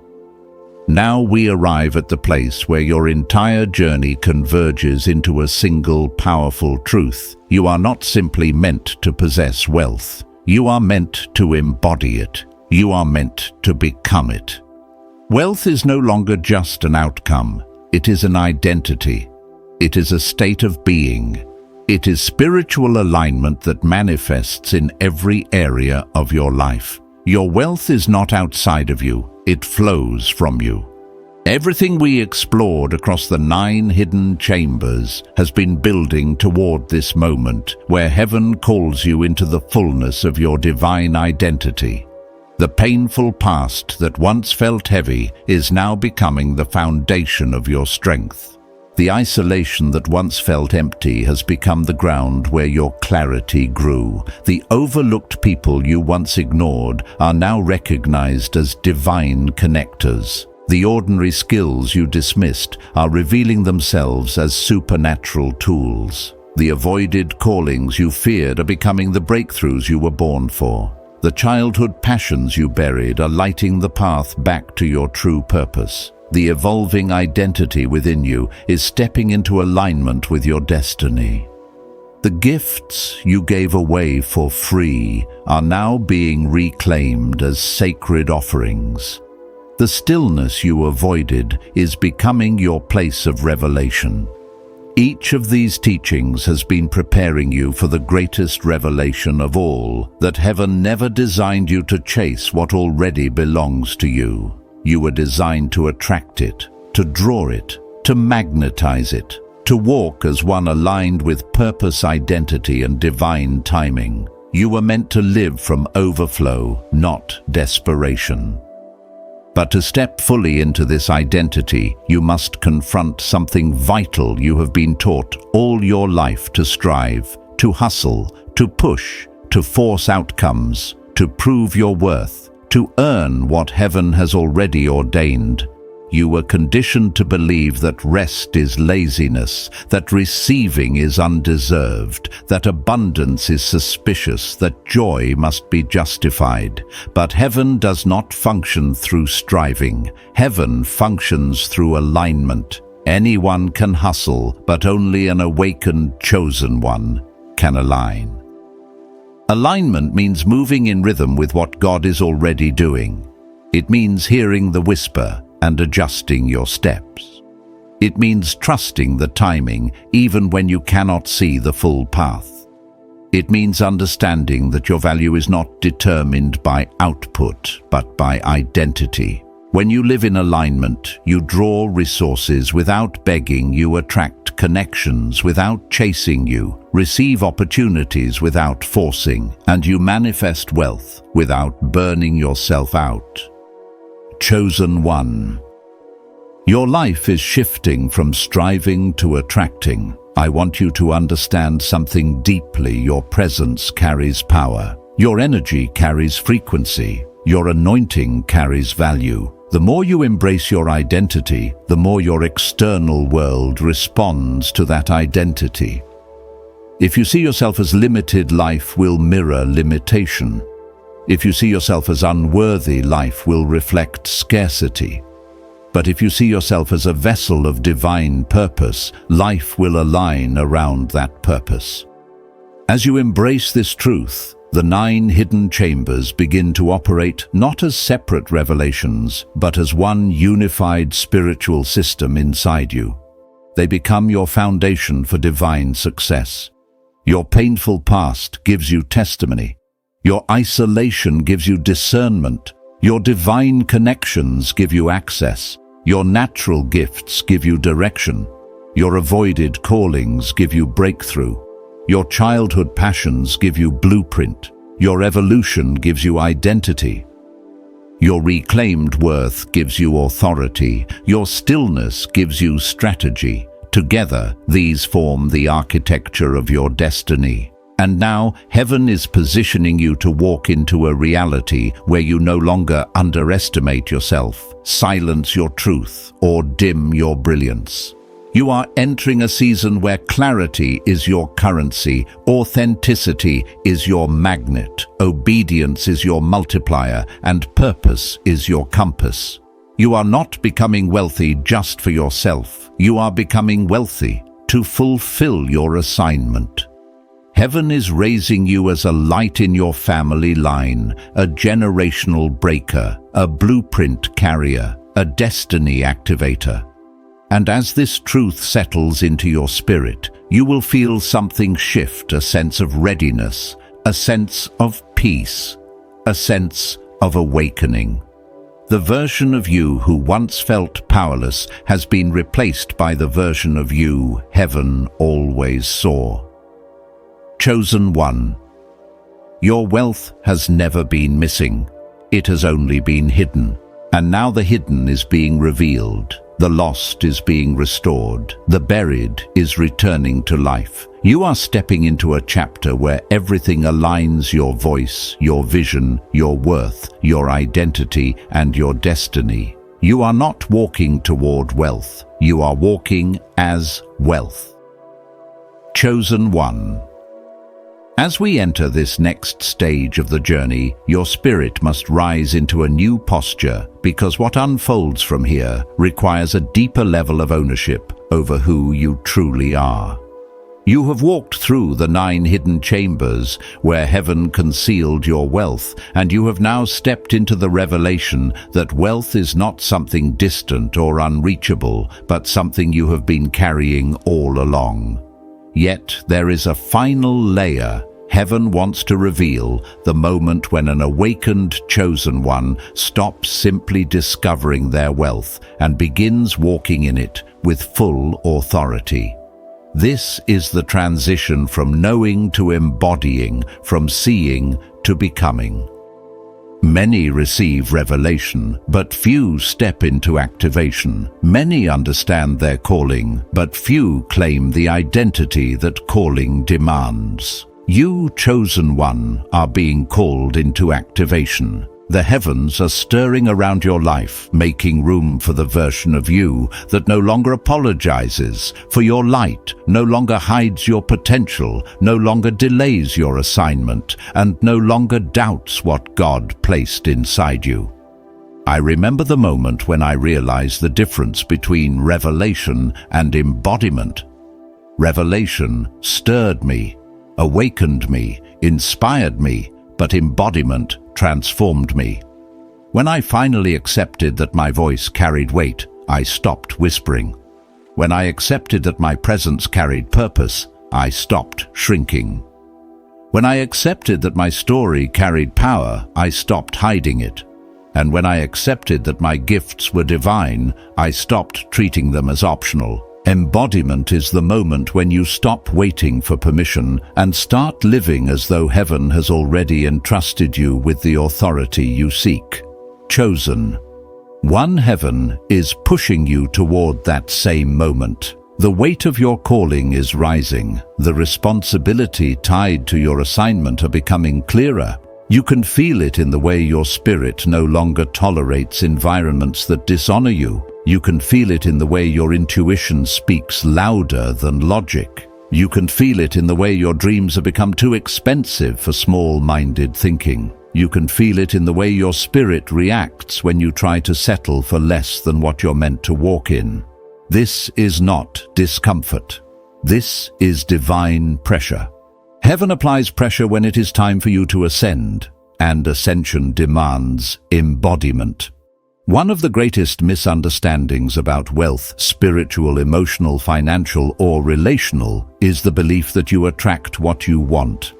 Now we arrive at the place where your entire journey converges into a single powerful truth. You are not simply meant to possess wealth. You are meant to embody it. You are meant to become it. Wealth is no longer just an outcome. It is an identity. It is a state of being. It is spiritual alignment that manifests in every area of your life. Your wealth is not outside of you, it flows from you. Everything we explored across the 9 hidden chambers has been building toward this moment where heaven calls you into the fullness of your divine identity. The painful past that once felt heavy is now becoming the foundation of your strength. The isolation that once felt empty has become the ground where your clarity grew. The overlooked people you once ignored are now recognized as divine connectors. The ordinary skills you dismissed are revealing themselves as supernatural tools. The avoided callings you feared are becoming the breakthroughs you were born for. The childhood passions you buried are lighting the path back to your true purpose. The evolving identity within you is stepping into alignment with your destiny. The gifts you gave away for free are now being reclaimed as sacred offerings. The stillness you avoided is becoming your place of revelation. Each of these teachings has been preparing you for the greatest revelation of all, that heaven never designed you to chase what already belongs to you. You were designed to attract it, to draw it, to magnetize it, to walk as one aligned with purpose, identity, and divine timing. You were meant to live from overflow, not desperation. But to step fully into this identity, you must confront something vital you have been taught all your life: to strive, to hustle, to push, to force outcomes, to prove your worth, to earn what heaven has already ordained. You were conditioned to believe that rest is laziness, that receiving is undeserved, that abundance is suspicious, that joy must be justified. But heaven does not function through striving. Heaven functions through alignment. Anyone can hustle, but only an awakened, chosen one can align. Alignment means moving in rhythm with what God is already doing. It means hearing the whisper and adjusting your steps. It means trusting the timing even when you cannot see the full path. It means understanding that your value is not determined by output, but by identity. When you live in alignment, you draw resources without begging, you attract connections without chasing, you receive opportunities without forcing, and you manifest wealth without burning yourself out. Chosen one. Your life is shifting from striving to attracting. I want you to understand something deeply. Your presence carries power. Your energy carries frequency. Your anointing carries value. The more you embrace your identity, the more your external world responds to that identity. If you see yourself as limited, life will mirror limitation. If you see yourself as unworthy, life will reflect scarcity. But if you see yourself as a vessel of divine purpose, life will align around that purpose. As you embrace this truth, the 9 hidden chambers begin to operate not as separate revelations, but as one unified spiritual system inside you. They become your foundation for divine success. Your painful past gives you testimony. Your isolation gives you discernment. Your divine connections give you access. Your natural gifts give you direction. Your avoided callings give you breakthrough. Your childhood passions give you blueprint. Your evolution gives you identity. Your reclaimed worth gives you authority. Your stillness gives you strategy. Together, these form the architecture of your destiny. And now, heaven is positioning you to walk into a reality where you no longer underestimate yourself, silence your truth, or dim your brilliance. You are entering a season where clarity is your currency, authenticity is your magnet, obedience is your multiplier, and purpose is your compass. You are not becoming wealthy just for yourself. You are becoming wealthy to fulfill your assignment. Heaven is raising you as a light in your family line, a generational breaker, a blueprint carrier, a destiny activator. And as this truth settles into your spirit, you will feel something shift, a sense of readiness, a sense of peace, a sense of awakening. The version of you who once felt powerless has been replaced by the version of you heaven always saw. Chosen one. Your wealth has never been missing. It has only been hidden. And now the hidden is being revealed. The lost is being restored. The buried is returning to life. You are stepping into a chapter where everything aligns: your voice, your vision, your worth, your identity, and your destiny. You are not walking toward wealth. You are walking as wealth. Chosen one. As we enter this next stage of the journey, your spirit must rise into a new posture, because what unfolds from here requires a deeper level of ownership over who you truly are. You have walked through the 9 hidden chambers where heaven concealed your wealth, and you have now stepped into the revelation that wealth is not something distant or unreachable, but something you have been carrying all along. Yet there is a final layer heaven wants to reveal, the moment when an awakened chosen one stops simply discovering their wealth and begins walking in it with full authority. This is the transition from knowing to embodying, from seeing to becoming. Many receive revelation, but few step into activation. Many understand their calling, but few claim the identity that calling demands. You, chosen one, are being called into activation. The heavens are stirring around your life, making room for the version of you that no longer apologizes, for your light no longer hides your potential, no longer delays your assignment, and no longer doubts what God placed inside you. I remember the moment when I realized the difference between revelation and embodiment. Revelation stirred me, awakened me, inspired me, but embodiment transformed me. When I finally accepted that my voice carried weight, I stopped whispering. When I accepted that my presence carried purpose, I stopped shrinking. When I accepted that my story carried power, I stopped hiding it. And when I accepted that my gifts were divine, I stopped treating them as optional. Embodiment is the moment when you stop waiting for permission and start living as though heaven has already entrusted you with the authority you seek. Chosen. One heaven is pushing you toward that same moment. The weight of your calling is rising. The responsibility tied to your assignment are becoming clearer. You can feel it in the way your spirit no longer tolerates environments that dishonor you. You can feel it in the way your intuition speaks louder than logic. You can feel it in the way your dreams have become too expensive for small-minded thinking. You can feel it in the way your spirit reacts when you try to settle for less than what you're meant to walk in. This is not discomfort. This is divine pressure. Heaven applies pressure when it is time for you to ascend, and ascension demands embodiment. One of the greatest misunderstandings about wealth, spiritual, emotional, financial, or relational, is the belief that you attract what you want.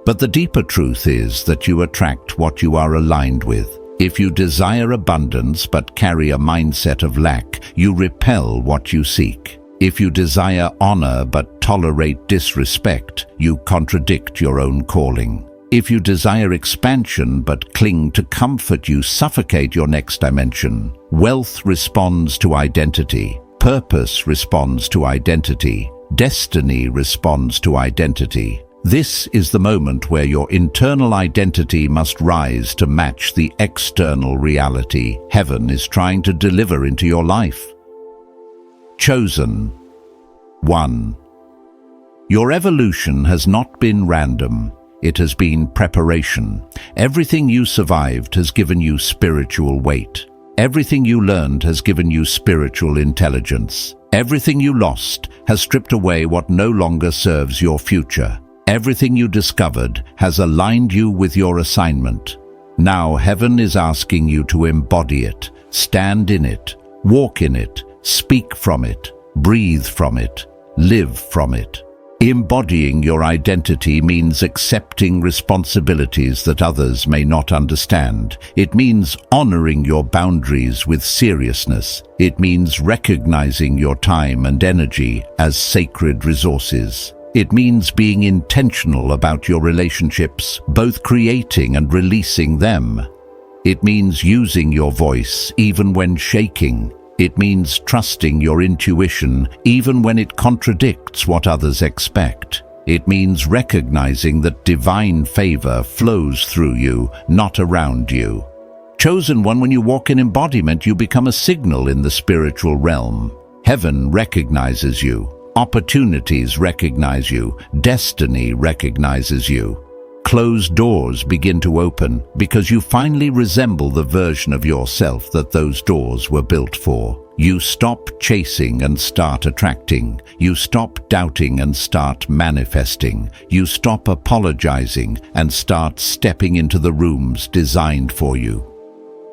But the deeper truth is that you attract what you are aligned with. If you desire abundance but carry a mindset of lack, you repel what you seek. If you desire honor but tolerate disrespect, you contradict your own calling. If you desire expansion but cling to comfort, you suffocate your next dimension. Wealth responds to identity. Purpose responds to identity. Destiny responds to identity. This is the moment where your internal identity must rise to match the external reality heaven is trying to deliver into your life. Chosen. 1. Your evolution has not been random. It has been preparation. Everything you survived has given you spiritual weight. Everything you learned has given you spiritual intelligence. Everything you lost has stripped away what no longer serves your future. Everything you discovered has aligned you with your assignment. Now heaven is asking you to embody it, stand in it, walk in it, Speak from it, breathe from it, live from it. Embodying your identity means accepting responsibilities that others may not understand. It means honoring your boundaries with seriousness. It means recognizing your time and energy as sacred resources. It means being intentional about your relationships, both creating and releasing them. It means using your voice even when shaking. It means trusting your intuition even when it contradicts what others expect. It means recognizing that divine favor flows through you, not around you. Chosen one, when you walk in embodiment, you become a signal in the spiritual realm. Heaven recognizes you. Opportunities recognize you. Destiny recognizes you. Closed doors begin to open because you finally resemble the version of yourself that those doors were built for. You stop chasing and start attracting. You stop doubting and start manifesting. You stop apologizing and start stepping into the rooms designed for you.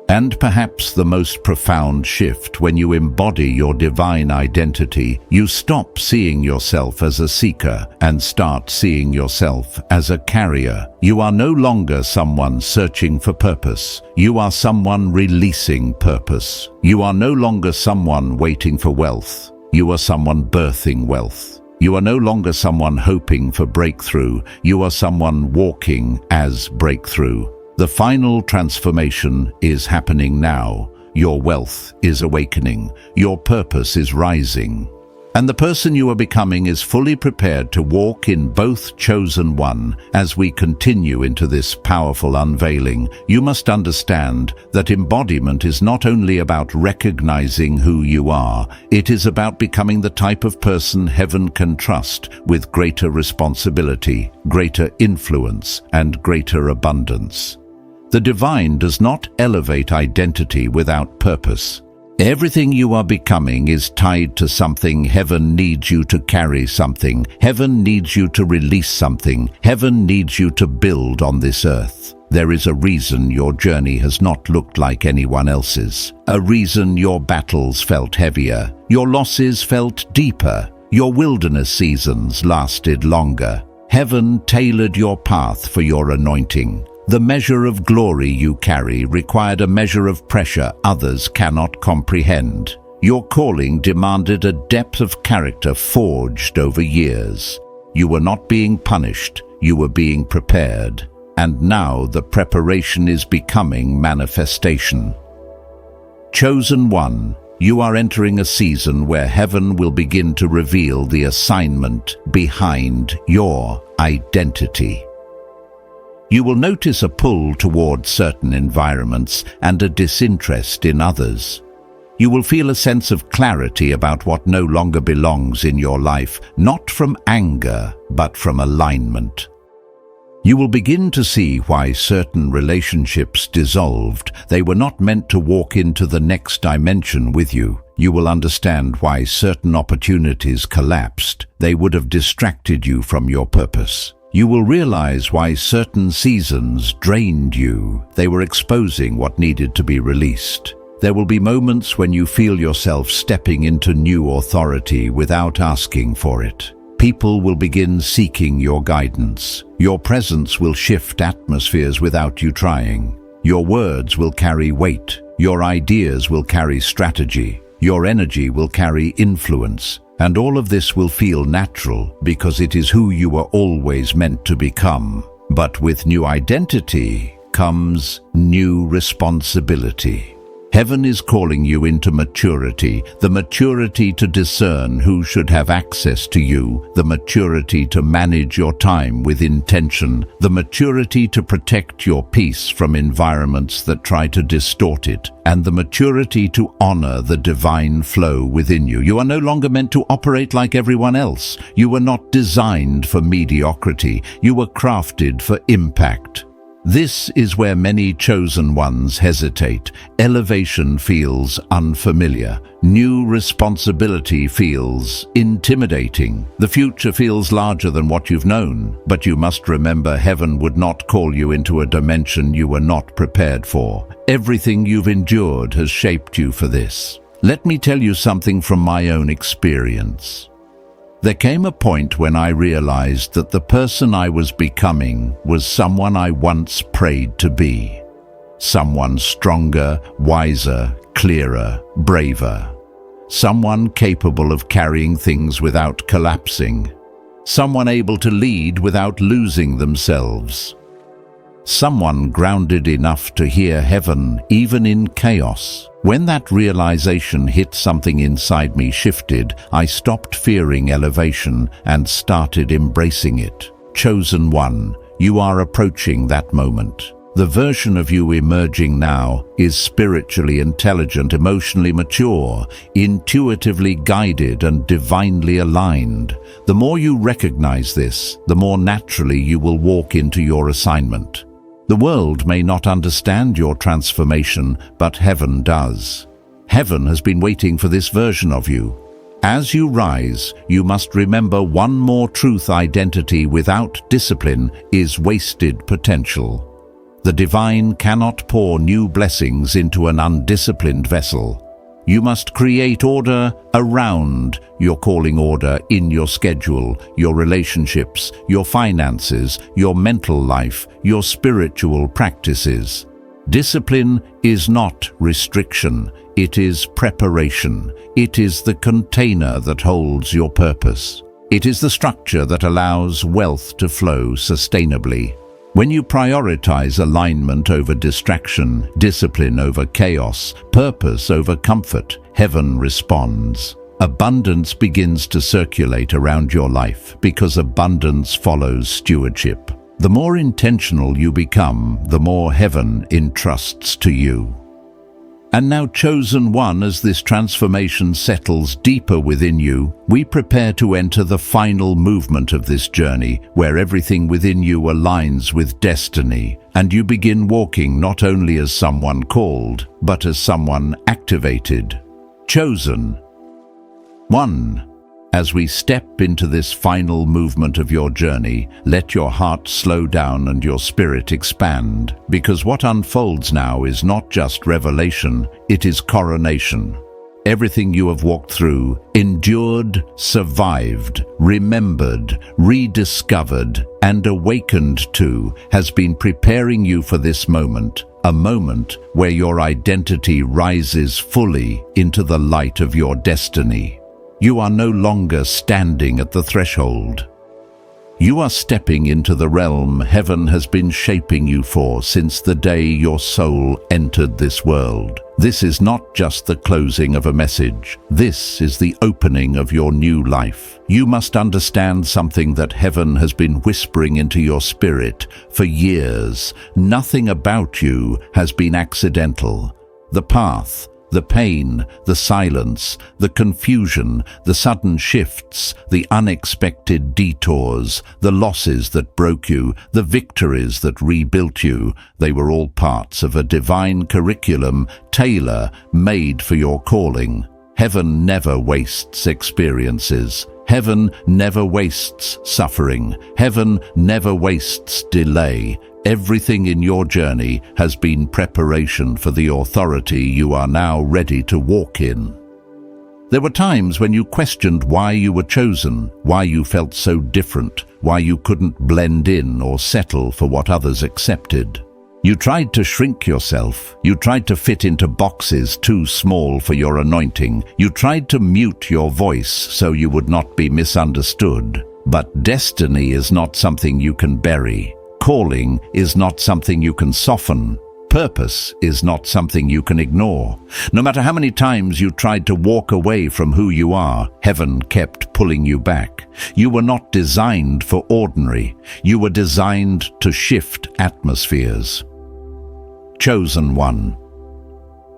And perhaps the most profound shift, when you embody your divine identity, you stop seeing yourself as a seeker and start seeing yourself as a carrier. You are no longer someone searching for purpose. You are someone releasing purpose. You are no longer someone waiting for wealth. You are someone birthing wealth. You are no longer someone hoping for breakthrough. You are someone walking as breakthrough. The final transformation is happening now. Your wealth is awakening. Your purpose is rising. And the person you are becoming is fully prepared to walk in both. Chosen one, as we continue into this powerful unveiling, you must understand that embodiment is not only about recognizing who you are, it is about becoming the type of person heaven can trust with greater responsibility, greater influence, and greater abundance. The divine does not elevate identity without purpose. Everything you are becoming is tied to something. Heaven needs you to carry something. Heaven needs you to release something. Heaven needs you to build on this earth. There is a reason your journey has not looked like anyone else's. A reason your battles felt heavier. Your losses felt deeper. Your wilderness seasons lasted longer. Heaven tailored your path for your anointing. The measure of glory you carry required a measure of pressure others cannot comprehend. Your calling demanded a depth of character forged over years. You were not being punished, you were being prepared. And now the preparation is becoming manifestation. Chosen one, you are entering a season where heaven will begin to reveal the assignment behind your identity. You will notice a pull toward certain environments and a disinterest in others. You will feel a sense of clarity about what no longer belongs in your life, not from anger, but from alignment. You will begin to see why certain relationships dissolved. They were not meant to walk into the next dimension with you. You will understand why certain opportunities collapsed. They would have distracted you from your purpose. You will realize why certain seasons drained you. They were exposing what needed to be released. There will be moments when you feel yourself stepping into new authority without asking for it. People will begin seeking your guidance. Your presence will shift atmospheres without you trying. Your words will carry weight. Your ideas will carry strategy. Your energy will carry influence. And all of this will feel natural because it is who you were always meant to become. But with new identity comes new responsibility. Heaven is calling you into maturity, the maturity to discern who should have access to you, the maturity to manage your time with intention, the maturity to protect your peace from environments that try to distort it, and the maturity to honor the divine flow within you. You are no longer meant to operate like everyone else. You were not designed for mediocrity. You were crafted for impact. This is where many chosen ones hesitate. Elevation feels unfamiliar. New responsibility feels intimidating. The future feels larger than what you've known. But you must remember, heaven would not call you into a dimension you were not prepared for. Everything you've endured has shaped you for this. Let me tell you something from my own experience. There came a point when I realized that the person I was becoming was someone I once prayed to be. Someone stronger, wiser, clearer, braver. Someone capable of carrying things without collapsing. Someone able to lead without losing themselves. Someone grounded enough to hear heaven even in chaos. When that realization hit, something inside me shifted. I stopped fearing elevation and started embracing it. Chosen one, you are approaching that moment. The version of you emerging now is spiritually intelligent, emotionally mature, intuitively guided, and divinely aligned. The more you recognize this, the more naturally you will walk into your assignment. The world may not understand your transformation, but heaven does. Heaven has been waiting for this version of you. As you rise, you must remember one more truth: identity without discipline is wasted potential. The divine cannot pour new blessings into an undisciplined vessel. You must create order around your calling, order in your schedule, your relationships, your finances, your mental life, your spiritual practices. Discipline is not restriction, it is preparation. It is the container that holds your purpose. It is the structure that allows wealth to flow sustainably. When you prioritize alignment over distraction, discipline over chaos, purpose over comfort, heaven responds. Abundance begins to circulate around your life because abundance follows stewardship. The more intentional you become, the more heaven entrusts to you. And now, chosen one, as this transformation settles deeper within you, we prepare to enter the final movement of this journey, where everything within you aligns with destiny, and you begin walking not only as someone called, but as someone activated. Chosen one. As we step into this final movement of your journey, let your heart slow down and your spirit expand, because what unfolds now is not just revelation, it is coronation. Everything you have walked through, endured, survived, remembered, rediscovered, and awakened to has been preparing you for this moment, a moment where your identity rises fully into the light of your destiny. You are no longer standing at the threshold. You are stepping into the realm heaven has been shaping you for since the day your soul entered this world. This is not just the closing of a message. This is the opening of your new life. You must understand something that heaven has been whispering into your spirit for years. Nothing about you has been accidental. The path, the pain, the silence, the confusion, the sudden shifts, the unexpected detours, the losses that broke you, the victories that rebuilt you, they were all parts of a divine curriculum, tailor-made for your calling. Heaven never wastes experiences. Heaven never wastes suffering. Heaven never wastes delay. Everything in your journey has been preparation for the authority you are now ready to walk in. There were times when you questioned why you were chosen, why you felt so different, why you couldn't blend in or settle for what others accepted. You tried to shrink yourself. You tried to fit into boxes too small for your anointing. You tried to mute your voice so you would not be misunderstood. But destiny is not something you can bury. Calling is not something you can soften. Purpose is not something you can ignore. No matter how many times you tried to walk away from who you are, heaven kept pulling you back. You were not designed for ordinary. You were designed to shift atmospheres. Chosen one.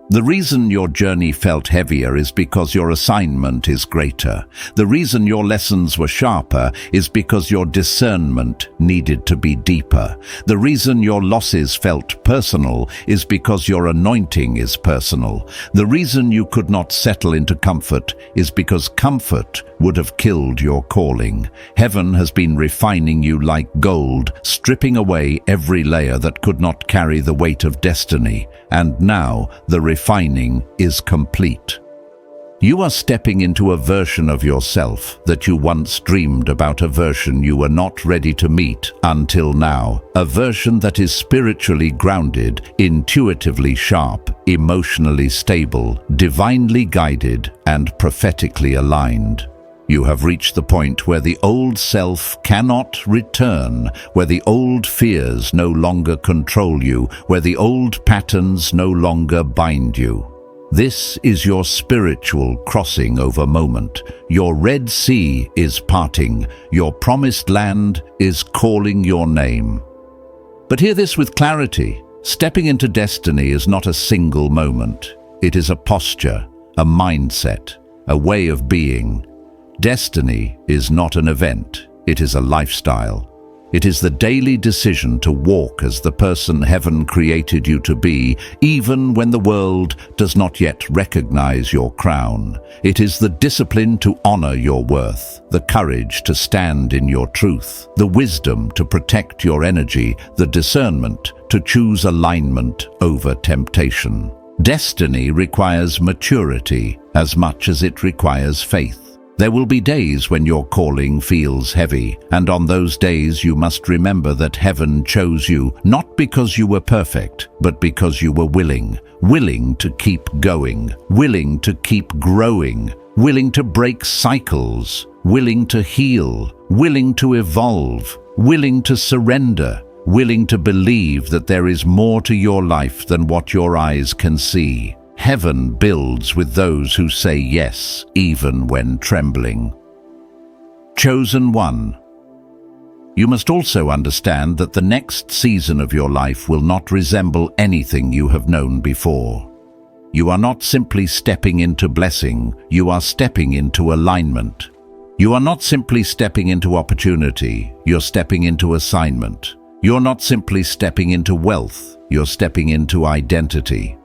The reason your journey felt heavier is because your assignment is greater. The reason your lessons were sharper is because your discernment needed to be deeper. The reason your losses felt personal is because your anointing is personal. The reason you could not settle into comfort is because comfort would have killed your calling. Heaven has been refining you like gold, stripping away every layer that could not carry the weight of destiny. And now the refining is complete. You are stepping into a version of yourself that you once dreamed about, a version you were not ready to meet until now, a version that is spiritually grounded, intuitively sharp, emotionally stable, divinely guided, and prophetically aligned. You have reached the point where the old self cannot return, where the old fears no longer control you, where the old patterns no longer bind you. This is your spiritual crossing over moment. Your Red Sea is parting. Your promised land is calling your name. But hear this with clarity. Stepping into destiny is not a single moment. It is a posture, a mindset, a way of being. Destiny is not an event. It is a lifestyle. It is the daily decision to walk as the person heaven created you to be, even when the world does not yet recognize your crown. It is the discipline to honor your worth, the courage to stand in your truth, the wisdom to protect your energy, the discernment to choose alignment over temptation. Destiny requires maturity as much as it requires faith. There will be days when your calling feels heavy, and on those days you must remember that heaven chose you not because you were perfect, but because you were willing to keep going, willing to keep growing, willing to break cycles, willing to heal, willing to evolve, willing to surrender, willing to believe that there is more to your life than what your eyes can see. Heaven builds with those who say yes, even when trembling. Chosen one. You must also understand that the next season of your life will not resemble anything you have known before. You are not simply stepping into blessing, you are stepping into alignment. You are not simply stepping into opportunity, you're stepping into assignment. You're not simply stepping into wealth, you're stepping into identity.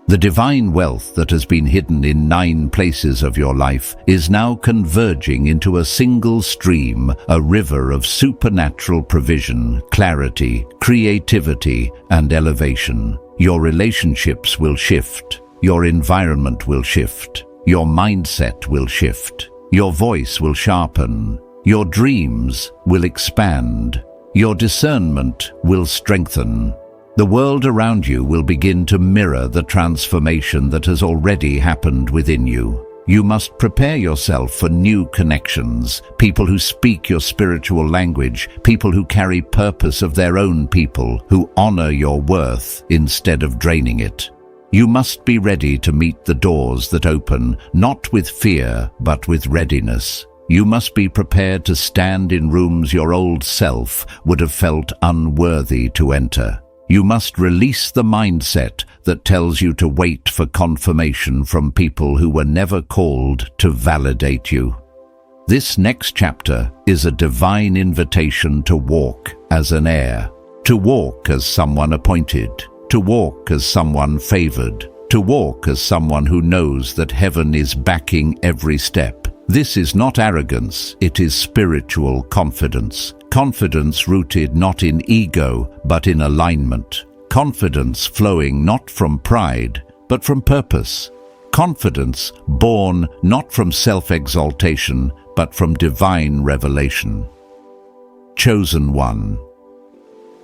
The divine wealth that has been hidden in 9 places of your life is now converging into a single stream, a river of supernatural provision, clarity, creativity, and elevation. Your relationships will shift. Your environment will shift. Your mindset will shift. Your voice will sharpen. Your dreams will expand. Your discernment will strengthen. The world around you will begin to mirror the transformation that has already happened within you. You must prepare yourself for new connections, people who speak your spiritual language, people who carry purpose of their own people, who honor your worth instead of draining it. You must be ready to meet the doors that open, not with fear, but with readiness. You must be prepared to stand in rooms your old self would have felt unworthy to enter. You must release the mindset that tells you to wait for confirmation from people who were never called to validate you. This next chapter is a divine invitation to walk as an heir, to walk as someone appointed, to walk as someone favored, to walk as someone who knows that heaven is backing every step. This is not arrogance, it is spiritual confidence. Confidence rooted not in ego, but in alignment. Confidence flowing not from pride, but from purpose. Confidence born not from self-exaltation, but from divine revelation. Chosen one.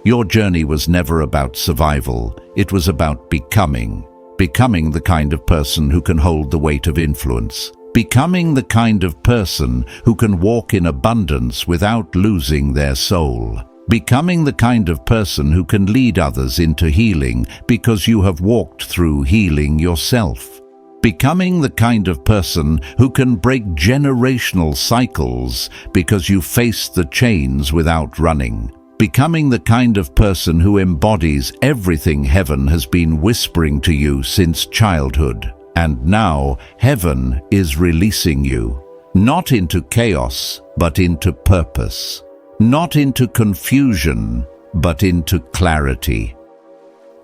Your journey was never about survival, it was about becoming the kind of person who can hold the weight of influence. Becoming the kind of person who can walk in abundance without losing their soul. Becoming the kind of person who can lead others into healing because you have walked through healing yourself. Becoming the kind of person who can break generational cycles because you faced the chains without running. Becoming the kind of person who embodies everything heaven has been whispering to you since childhood. And now heaven is releasing you, not into chaos, but into purpose. Not into confusion, but into clarity.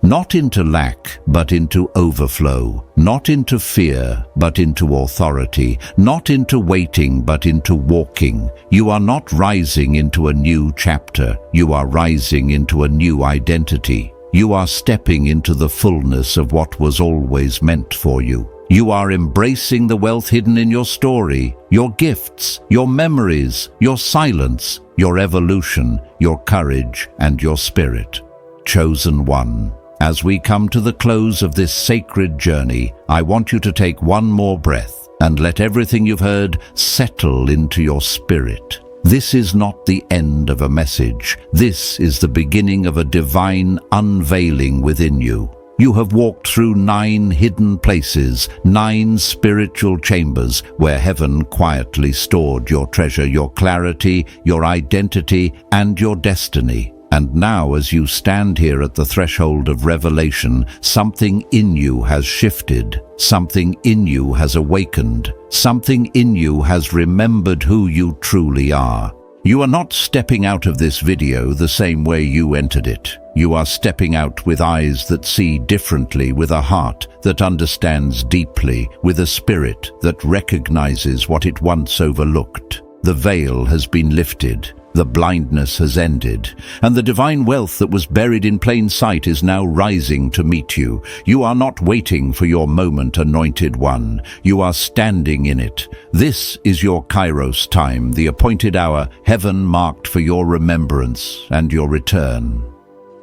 Not into lack, but into overflow. Not into fear, but into authority. Not into waiting, but into walking. You are not rising into a new chapter. You are rising into a new identity. You are stepping into the fullness of what was always meant for you. You are embracing the wealth hidden in your story, your gifts, your memories, your silence, your evolution, your courage, and your spirit. Chosen one. As we come to the close of this sacred journey, I want you to take one more breath and let everything you've heard settle into your spirit. This is not the end of a message. This is the beginning of a divine unveiling within you. You have walked through 9 hidden places, 9 spiritual chambers where heaven quietly stored your treasure, your clarity, your identity, and your destiny. And now, as you stand here at the threshold of revelation, something in you has shifted, something in you has awakened, something in you has remembered who you truly are. You are not stepping out of this video the same way you entered it. You are stepping out with eyes that see differently, with a heart that understands deeply, with a spirit that recognizes what it once overlooked. The veil has been lifted. The blindness has ended, and the divine wealth that was buried in plain sight is now rising to meet you. You are not waiting for your moment, anointed one. You are standing in it. This is your Kairos time, the appointed hour, heaven marked for your remembrance and your return.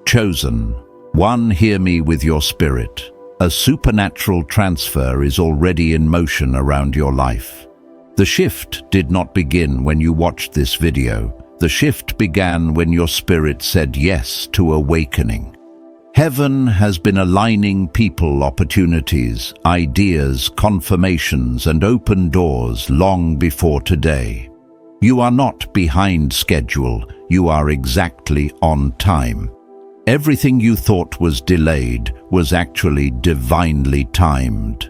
Chosen one, hear me with your spirit. A supernatural transfer is already in motion around your life. The shift did not begin when you watched this video. The shift began when your spirit said yes to awakening. Heaven has been aligning people, opportunities, ideas, confirmations, and open doors long before today. You are not behind schedule. You are exactly on time. Everything you thought was delayed was actually divinely timed.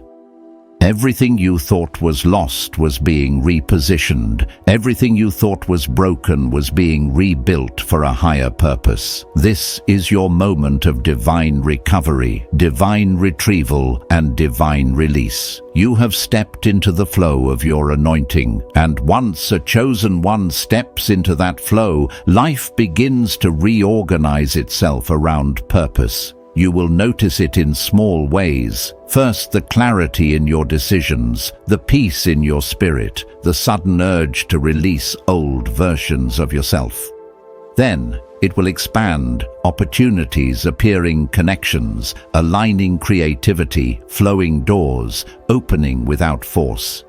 Everything you thought was lost was being repositioned. Everything you thought was broken was being rebuilt for a higher purpose. This is your moment of divine recovery, divine retrieval, and divine release. You have stepped into the flow of your anointing, and once a chosen one steps into that flow, life begins to reorganize itself around purpose. You will notice it in small ways. First, the clarity in your decisions, the peace in your spirit, the sudden urge to release old versions of yourself. Then, it will expand, opportunities appearing, connections, aligning creativity, flowing doors, opening without force.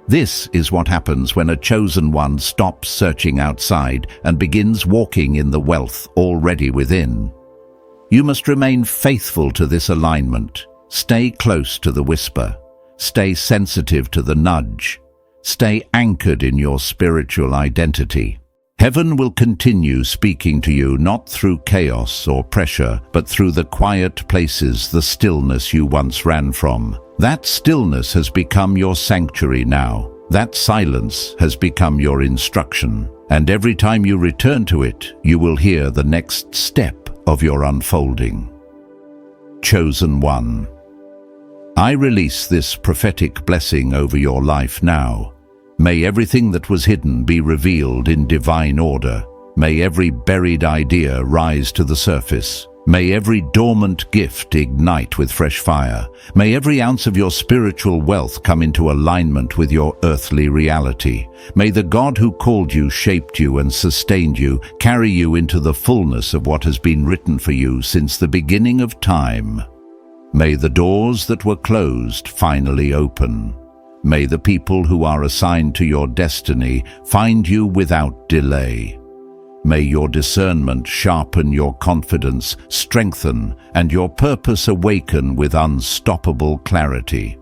This is what happens when a chosen one stops searching outside and begins walking in the wealth already within. You must remain faithful to this alignment. Stay close to the whisper. Stay sensitive to the nudge. Stay anchored in your spiritual identity. Heaven will continue speaking to you not through chaos or pressure, but through the quiet places, the stillness you once ran from. That stillness has become your sanctuary now. That silence has become your instruction. And every time you return to it, you will hear the next step of your unfolding. Chosen one. I release this prophetic blessing over your life now. May everything that was hidden be revealed in divine order. May every buried idea rise to the surface. May every dormant gift ignite with fresh fire. May every ounce of your spiritual wealth come into alignment with your earthly reality. May the God who called you, shaped you, and sustained you carry you into the fullness of what has been written for you since the beginning of time. May the doors that were closed finally open. May the people who are assigned to your destiny find you without delay. May your discernment sharpen your confidence, strengthen, and your purpose awaken with unstoppable clarity.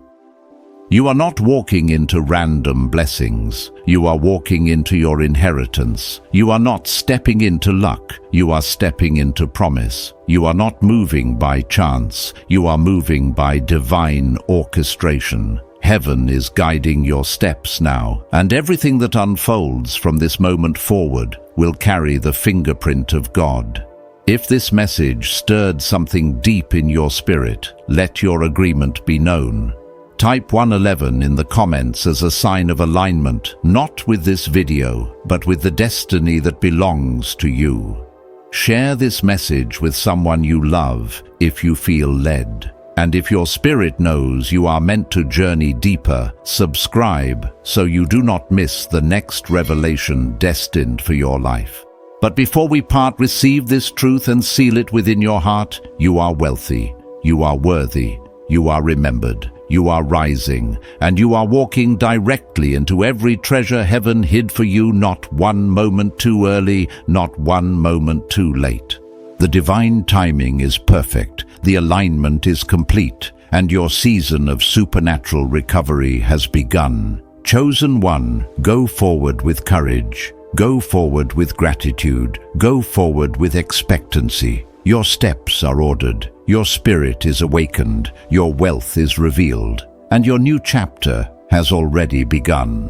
You are not walking into random blessings. You are walking into your inheritance. You are not stepping into luck. You are stepping into promise. You are not moving by chance. You are moving by divine orchestration. Heaven is guiding your steps now, and everything that unfolds from this moment forward will carry the fingerprint of God. If this message stirred something deep in your spirit, let your agreement be known. Type 111 in the comments as a sign of alignment, not with this video, but with the destiny that belongs to you. Share this message with someone you love if you feel led. And if your spirit knows you are meant to journey deeper, subscribe so you do not miss the next revelation destined for your life. But before we part, receive this truth and seal it within your heart. You are wealthy, you are worthy, you are remembered, you are rising, and you are walking directly into every treasure heaven hid for you, not one moment too early, not one moment too late. The divine timing is perfect, the alignment is complete, and your season of supernatural recovery has begun. Chosen one, go forward with courage. Go forward with gratitude. Go forward with expectancy. Your steps are ordered. Your spirit is awakened. Your wealth is revealed. And your new chapter has already begun.